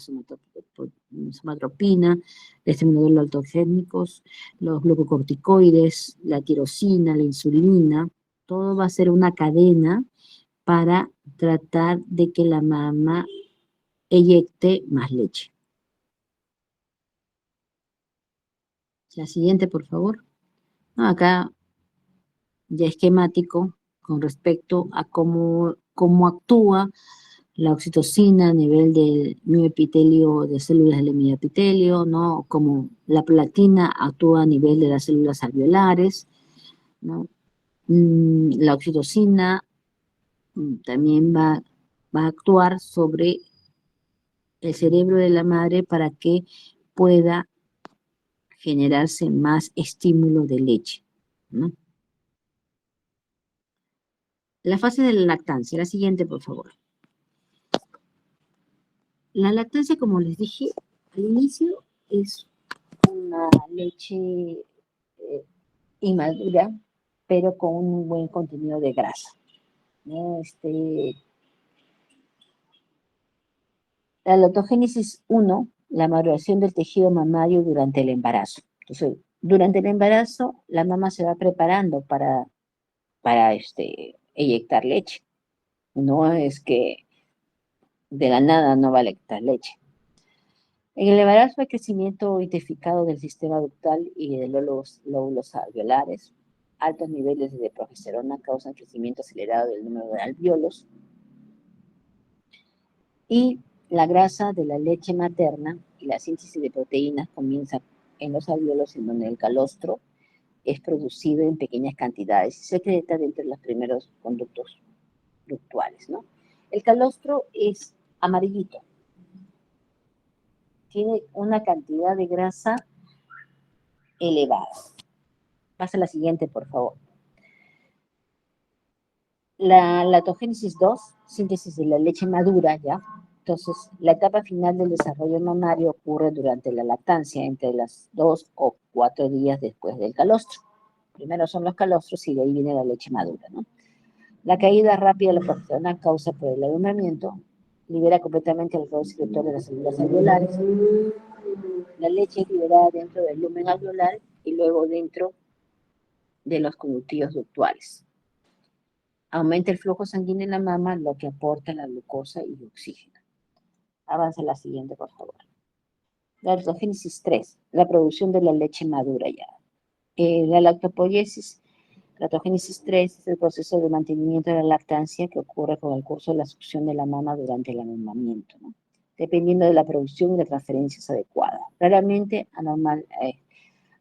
somatropina, el estimulador altogénicos, los glucocorticoides, la tirosina, la insulina, todo va a ser una cadena para tratar de que la mamá eyecte más leche. La siguiente, por favor. No, acá ya esquemático con respecto a cómo actúa la oxitocina a nivel del mioepitelio, de células del mioepitelio, ¿no? Como la prolactina actúa a nivel de las células alveolares, ¿no? La oxitocina también va a actuar sobre el cerebro de la madre para que pueda generarse más estímulo de leche, ¿no? La fase de la lactancia, la siguiente, por favor. La lactancia, como les dije al inicio, es una leche inmadura, pero con un buen contenido de grasa, ¿no? La lactogénesis 1, la maduración del tejido mamario durante el embarazo. Entonces, durante el embarazo, la mamá se va preparando para eyectar leche. No es que de la nada no va a eyectar leche. En el embarazo hay crecimiento intensificado del sistema ductal y de los lóbulos alveolares. Altos niveles de progesterona causan crecimiento acelerado del número de alvéolos. Y la grasa de la leche materna y la síntesis de proteínas comienza en los alvéolos, en donde el calostro es producido en pequeñas cantidades y se secreta dentro de los primeros conductos ductuales, ¿no? El calostro es amarillito. Tiene una cantidad de grasa elevada. Pasa a la siguiente, por favor. La lactogénesis 2, síntesis de la leche madura, ¿ya? Entonces, la etapa final del desarrollo mamario ocurre durante la lactancia, entre las 2 o 4 días después del calostro. Primero son los calostros y de ahí viene la leche madura, ¿no? La caída rápida de la progesterona causa por el alumbramiento, libera completamente el calor secretor de las células alveolares. La leche es liberada dentro del lumen alveolar y luego dentro de los conductillos ductuales. Aumenta el flujo sanguíneo en la mama, lo que aporta la glucosa y el oxígeno. Avanza a la siguiente, por favor. La lactogénesis 3, la producción de la leche madura ya. La lactopoiesis, lactogénesis 3 es el proceso de mantenimiento de la lactancia que ocurre con el curso de la succión de la mama durante el amamantamiento, ¿no? Dependiendo de la producción y la transferencia adecuada. Raramente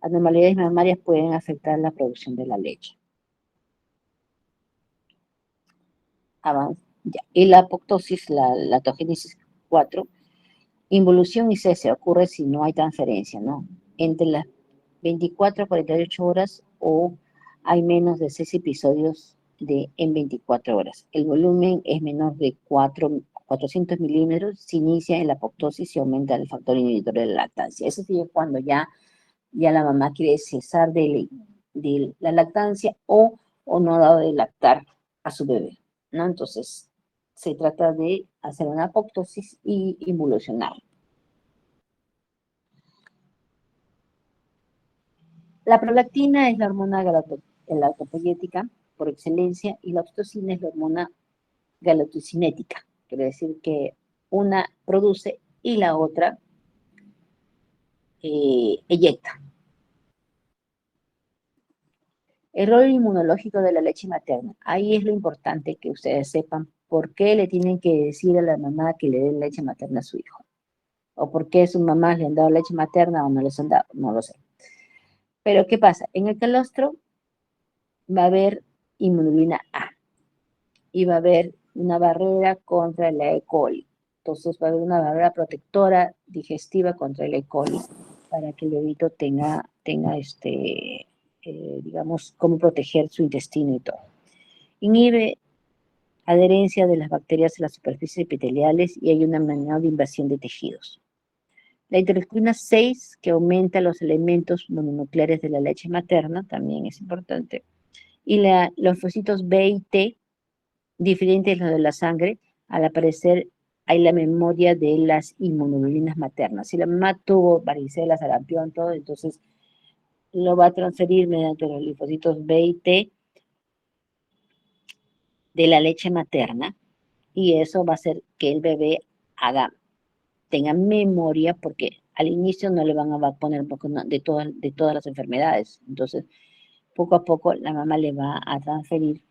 Anormalidades mamarias pueden afectar la producción de la leche. Ya. Y la apoptosis, la latogénesis 4, involución y cese ocurre si no hay transferencia, ¿no? Entre las 24 a 48 horas o hay menos de 6 episodios en 24 horas. El volumen es menor de 400 milímetros, se inicia en la apoptosis y aumenta el factor inhibidor de la lactancia. Eso sí es cuando ya la mamá quiere cesar de la lactancia o no ha dado de lactar a su bebé, ¿no? Entonces, se trata de hacer una apoptosis y involucionar. La prolactina es la hormona galactopoyética por excelencia y la oxitocina es la hormona galactocinética. Quiere decir que una produce y la otra eyecta. El rol inmunológico de la leche materna. Ahí es lo importante que ustedes sepan por qué le tienen que decir a la mamá que le den leche materna a su hijo. O por qué sus mamás le han dado leche materna o no les han dado, no lo sé. Pero ¿qué pasa? En el calostro va a haber inmunoglobulina A y va a haber una barrera contra la E. coli. Entonces va a haber una barrera protectora digestiva contra el E. coli para que el bebito tenga digamos, cómo proteger su intestino y todo. Inhibe adherencia de las bacterias a las superficies epiteliales y hay una menor invasión de tejidos. La interleucina 6, que aumenta los elementos mononucleares de la leche materna, también es importante. Y los linfocitos B y T, diferentes de los de la sangre, al aparecer hay la memoria de las inmunoglobulinas maternas. Si la mamá tuvo varicela, sarampión, todo, entonces lo va a transferir mediante los linfocitos B y T de la leche materna y eso va a hacer que el bebé tenga memoria porque al inicio no le van a poner de todas las enfermedades. Entonces, poco a poco la mamá le va a transferir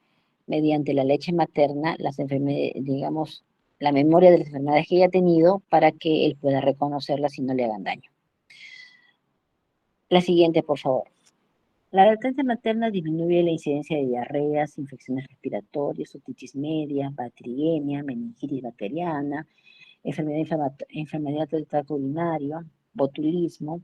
mediante la leche materna las enfermedades, digamos, la memoria de las enfermedades que ella ha tenido para que él pueda reconocerlas y no le hagan daño. La siguiente, por favor. La lactancia materna disminuye la incidencia de diarreas, infecciones respiratorias, otitis media, bacteriemia, meningitis bacteriana, enfermedad del tracto urinario, botulismo,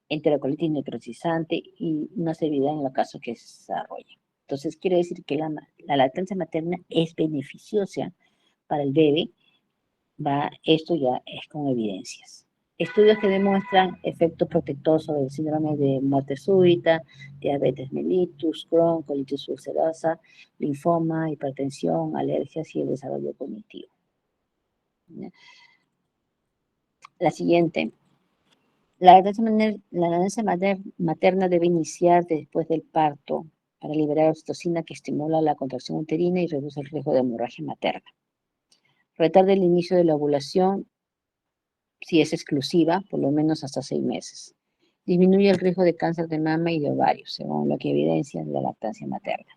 enterocolitis necrotizante y una severidad en los casos que se desarrolla. Entonces, quiere decir que la lactancia materna es beneficiosa para el bebé. Esto ya es con evidencias. Estudios que demuestran efectos protectores sobre el síndrome de muerte súbita, diabetes mellitus, Crohn, colitis ulcerosa, linfoma, hipertensión, alergias y el desarrollo cognitivo. La siguiente. La lactancia materna debe iniciar después del parto para liberar oxitocina que estimula la contracción uterina y reduce el riesgo de hemorragia materna. Retarda el inicio de la ovulación si es exclusiva, por lo menos hasta 6 meses. Disminuye el riesgo de cáncer de mama y de ovario, según lo que evidencia la lactancia materna.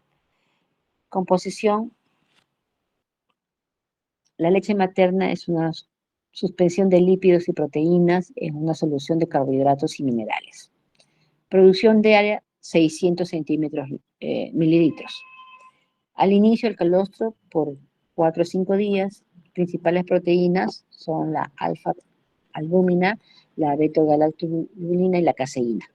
Composición. La leche materna es una suspensión de lípidos y proteínas en una solución de carbohidratos y minerales. Producción diaria 600 mililitros. Al inicio el calostro por 4 o 5 días. Principales proteínas son la alfa-albúmina, la beta-galactoglobulina y la caseína.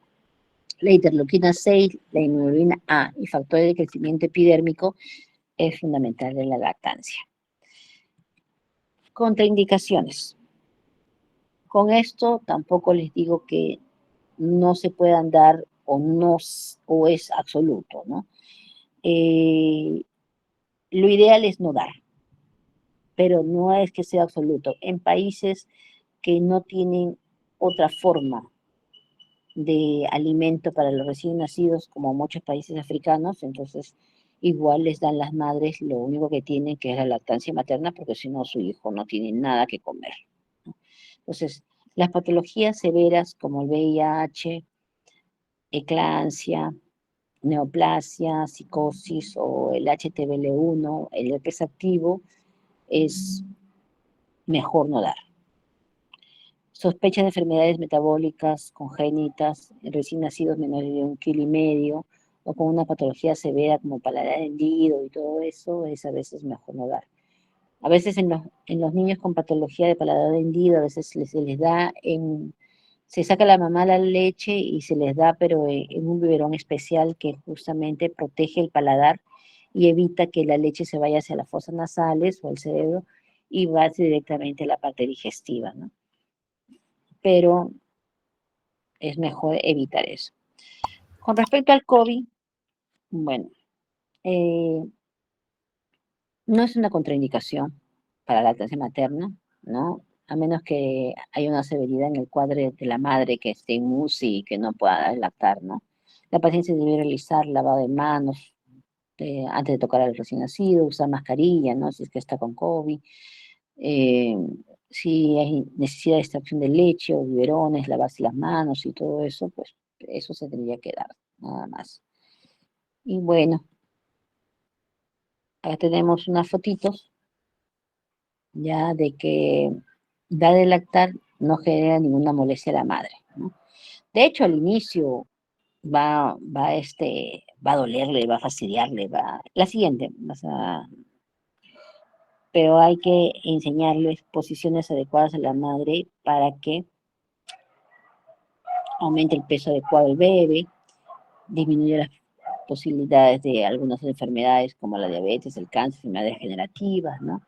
La interleucina 6, la inmunoglobulina A y factores de crecimiento epidérmico es fundamental en la lactancia. Contraindicaciones. Con esto tampoco les digo que no se puedan dar o es absoluto, ¿no? Lo ideal es no dar, pero no es que sea absoluto. En países que no tienen otra forma de alimento para los recién nacidos, como muchos países africanos, entonces igual les dan las madres lo único que tienen, que es la lactancia materna, porque si no su hijo no tiene nada que comer, ¿no? Entonces, las patologías severas como el VIH, eclampsia, neoplasia, psicosis o el HTBL1, el herpes activo, es mejor no dar. sospecha de enfermedades metabólicas congénitas, en recién nacidos menores de 1,5 kg, o con una patología severa como paladar hendido y todo eso, es a veces mejor no dar. A veces en los niños con patología de paladar hendido, a veces se les da se saca la mamá la leche y se les da, pero en un biberón especial que justamente protege el paladar y evita que la leche se vaya hacia las fosas nasales o el cerebro y va directamente a la parte digestiva, ¿no? Pero es mejor evitar eso. Con respecto al COVID, bueno, eh, no es una contraindicación para la lactancia materna, ¿no? A menos que haya una severidad en el cuadro de la madre que esté en UCI y que no pueda lactar, ¿no? La paciente debe realizar lavado de manos antes de tocar al recién nacido, usar mascarilla, ¿no? Si es que está con COVID. Eh, si hay necesidad de extracción de leche o biberones, lavarse las manos y todo eso, pues eso se tendría que dar, nada más. Y bueno, acá tenemos unas fotitos ya de que dar de lactar no genera ninguna molestia a la madre, ¿no? De hecho, al inicio va a dolerle, va a fastidiarle, la siguiente, pero hay que enseñarles posiciones adecuadas a la madre para que aumente el peso adecuado del bebé, disminuya las posibilidades de algunas enfermedades como la diabetes, el cáncer, enfermedades degenerativas, ¿no?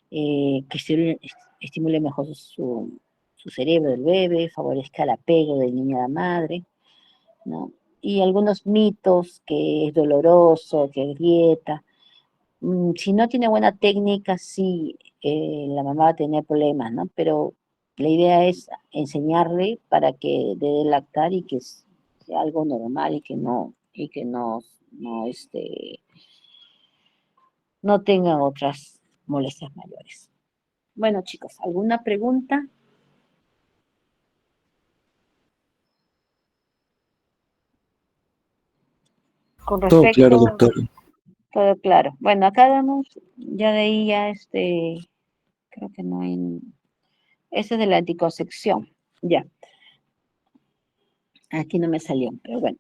Que estimule mejor su cerebro del bebé, favorezca el apego del niño a la madre, ¿no? Y algunos mitos, que es doloroso, que es dieta. Si no tiene buena técnica, sí, la mamá va a tener problemas, ¿no? Pero la idea es enseñarle para que dé de lactar y que sea algo normal y que no tenga otras molestias mayores. Bueno, chicos, ¿alguna pregunta? Con Todo claro, respecto, doctor. todo claro. Bueno, acá damos, ya de ahí ya creo que no hay, ese es de la anticoncepción, ya, aquí no me salió, pero bueno.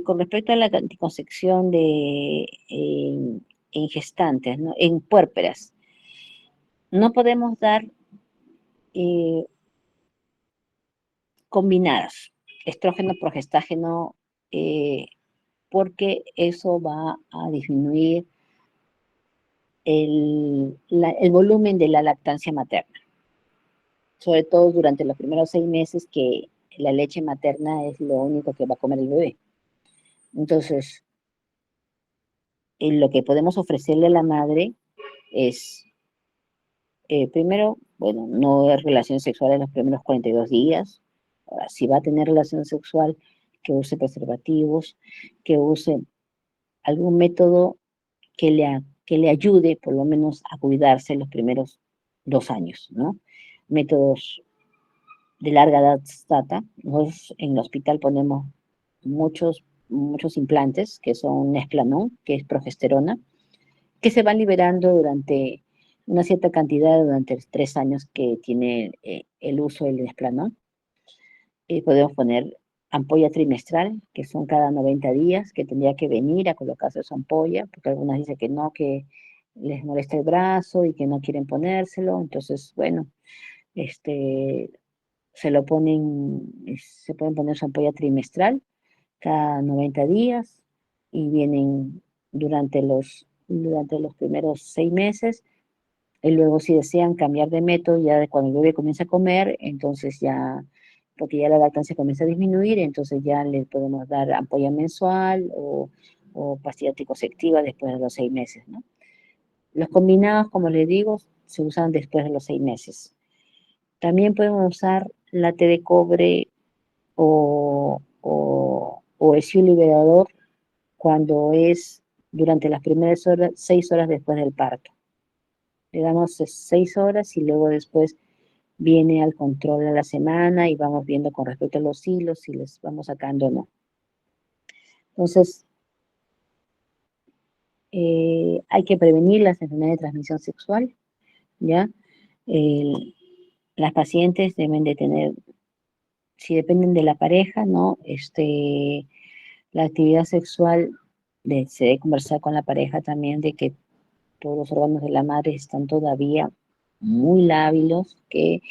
Con respecto a la anticoncepción en gestantes, ¿no? En puérperas, no podemos dar eh, combinadas, estrógeno, progestágeno, eh, porque eso va a disminuir el volumen de la lactancia materna, sobre todo durante los primeros 6 meses que la leche materna es lo único que va a comer el bebé. Entonces, lo que podemos ofrecerle a la madre es, primero, bueno, no es relación sexual en los primeros 42 días. Ahora, si va a tener relación sexual, que use preservativos, que use algún método que le ayude por lo menos a cuidarse los primeros 2 años, ¿no? Métodos de larga data. Nosotros en el hospital ponemos muchos implantes, que son Nexplanon, que es progesterona, que se van liberando durante una cierta cantidad durante los 3 años que tiene el uso del Nexplanon. Podemos poner ampolla trimestral, que son cada 90 días, que tendría que venir a colocarse su ampolla, porque algunas dicen que no, que les molesta el brazo y que no quieren ponérselo. Entonces, bueno, se pueden poner su ampolla trimestral cada 90 días y vienen durante los primeros 6 meses. Y luego, si desean cambiar de método, ya de cuando el bebé comienza a comer, entonces ya, porque ya la lactancia comienza a disminuir, entonces ya le podemos dar ampolla mensual o pastilla anticonceptiva después de los 6 meses, ¿no? Los combinados, como les digo, se usan después de los 6 meses. También podemos usar la T de cobre o el SIU liberador cuando es durante las primeras 6 horas después del parto. Le damos 6 horas y luego después viene al control a la semana y vamos viendo con respecto a los hilos si les vamos sacando o no. Entonces, hay que prevenir las enfermedades de transmisión sexual, ¿ya? las pacientes deben de tener, si dependen de la pareja, ¿no? La actividad sexual, se debe conversar con la pareja también de que todos los órganos de la madre están todavía muy lábilos, que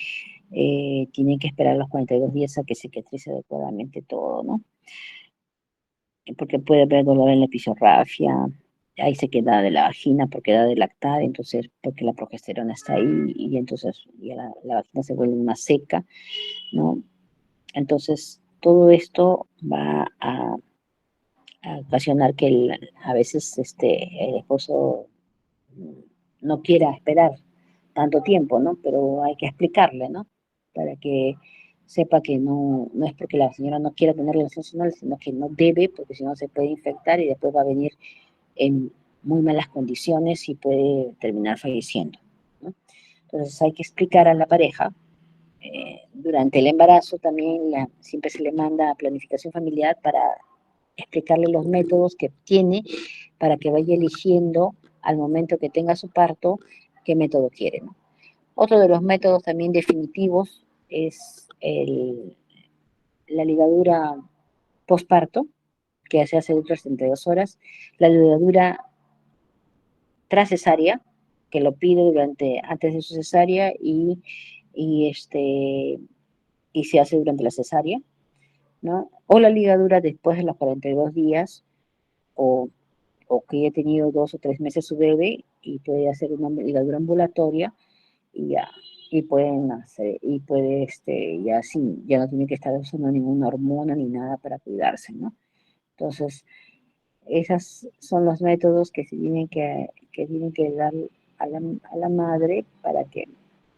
tienen que esperar los 42 días a que cicatrice adecuadamente todo, ¿no? Porque puede haber dolor en la episorrafia, hay sequedad de la vagina porque da de lactar, entonces porque la progesterona está ahí y entonces ya la vagina se vuelve más seca, ¿no? Entonces todo esto va a ocasionar que a veces el esposo no quiera esperar tanto tiempo, ¿no? Pero hay que explicarle, ¿no? Para que sepa que no es porque la señora no quiera tener relaciones sexuales, sino que no debe, porque si no se puede infectar y después va a venir en muy malas condiciones y puede terminar falleciendo, ¿no? Entonces hay que explicar a la pareja. Durante el embarazo también siempre se le manda planificación familiar para explicarle los métodos que tiene para que vaya eligiendo al momento que tenga su parto qué método quiere, ¿no? Otro de los métodos también definitivos es la ligadura postparto, que se hace dentro de 32 horas, la ligadura trascesárea, que lo pide antes de su cesárea y se hace durante la cesárea, ¿no? O la ligadura después de los 42 días, o que haya tenido 2 o 3 meses su bebé y puede hacer una ligadura ambulatoria y ya, y pueden hacer, y puede, ya no tiene que estar usando ninguna hormona ni nada para cuidarse, ¿no? Entonces, esos son los métodos que se tienen que dar a la madre para que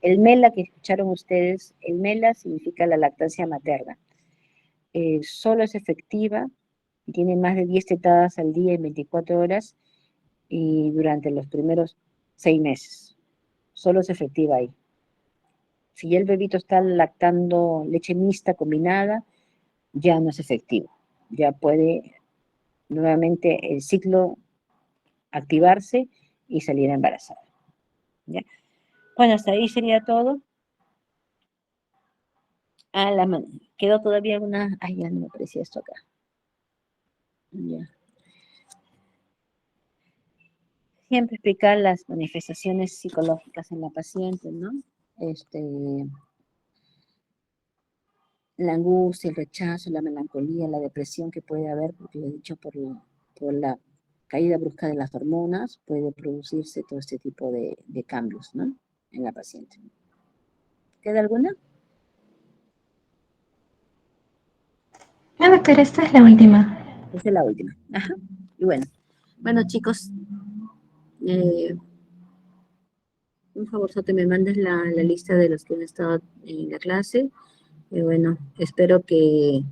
el MELA que escucharon ustedes, el MELA significa la lactancia materna. Solo es efectiva, tiene más de 10 tetadas al día en 24 horas y durante los primeros 6 meses. Solo es efectiva ahí. Si ya el bebito está lactando leche mixta combinada, ya no es efectivo. Ya puede nuevamente el ciclo activarse y salir embarazada. ¿Ya? Bueno, hasta ahí sería todo. Quedó todavía alguna... Ay, ya no me aparecía esto acá. Ya. Siempre explicar las manifestaciones psicológicas en la paciente, ¿no? La angustia, el rechazo, la melancolía, la depresión que puede haber, porque lo he dicho por la caída brusca de las hormonas, puede producirse todo este tipo de cambios, ¿no? En la paciente. ¿Queda alguna? No, doctora, esta es la última. Esa es la última. Ajá. Y bueno, chicos, por favor, te me mandes la lista de los que han estado en la clase. Y bueno, espero que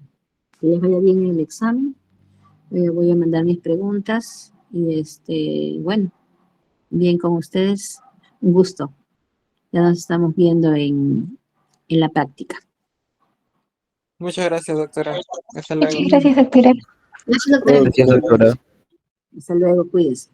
les vaya bien el examen. Voy a mandar mis preguntas y bueno, bien con ustedes, un gusto. Ya nos estamos viendo en la práctica. Muchas gracias, doctora. Hasta luego. Muchas gracias, doctora. Gracias, doctora. Gracias, doctora. Hasta luego, cuídense.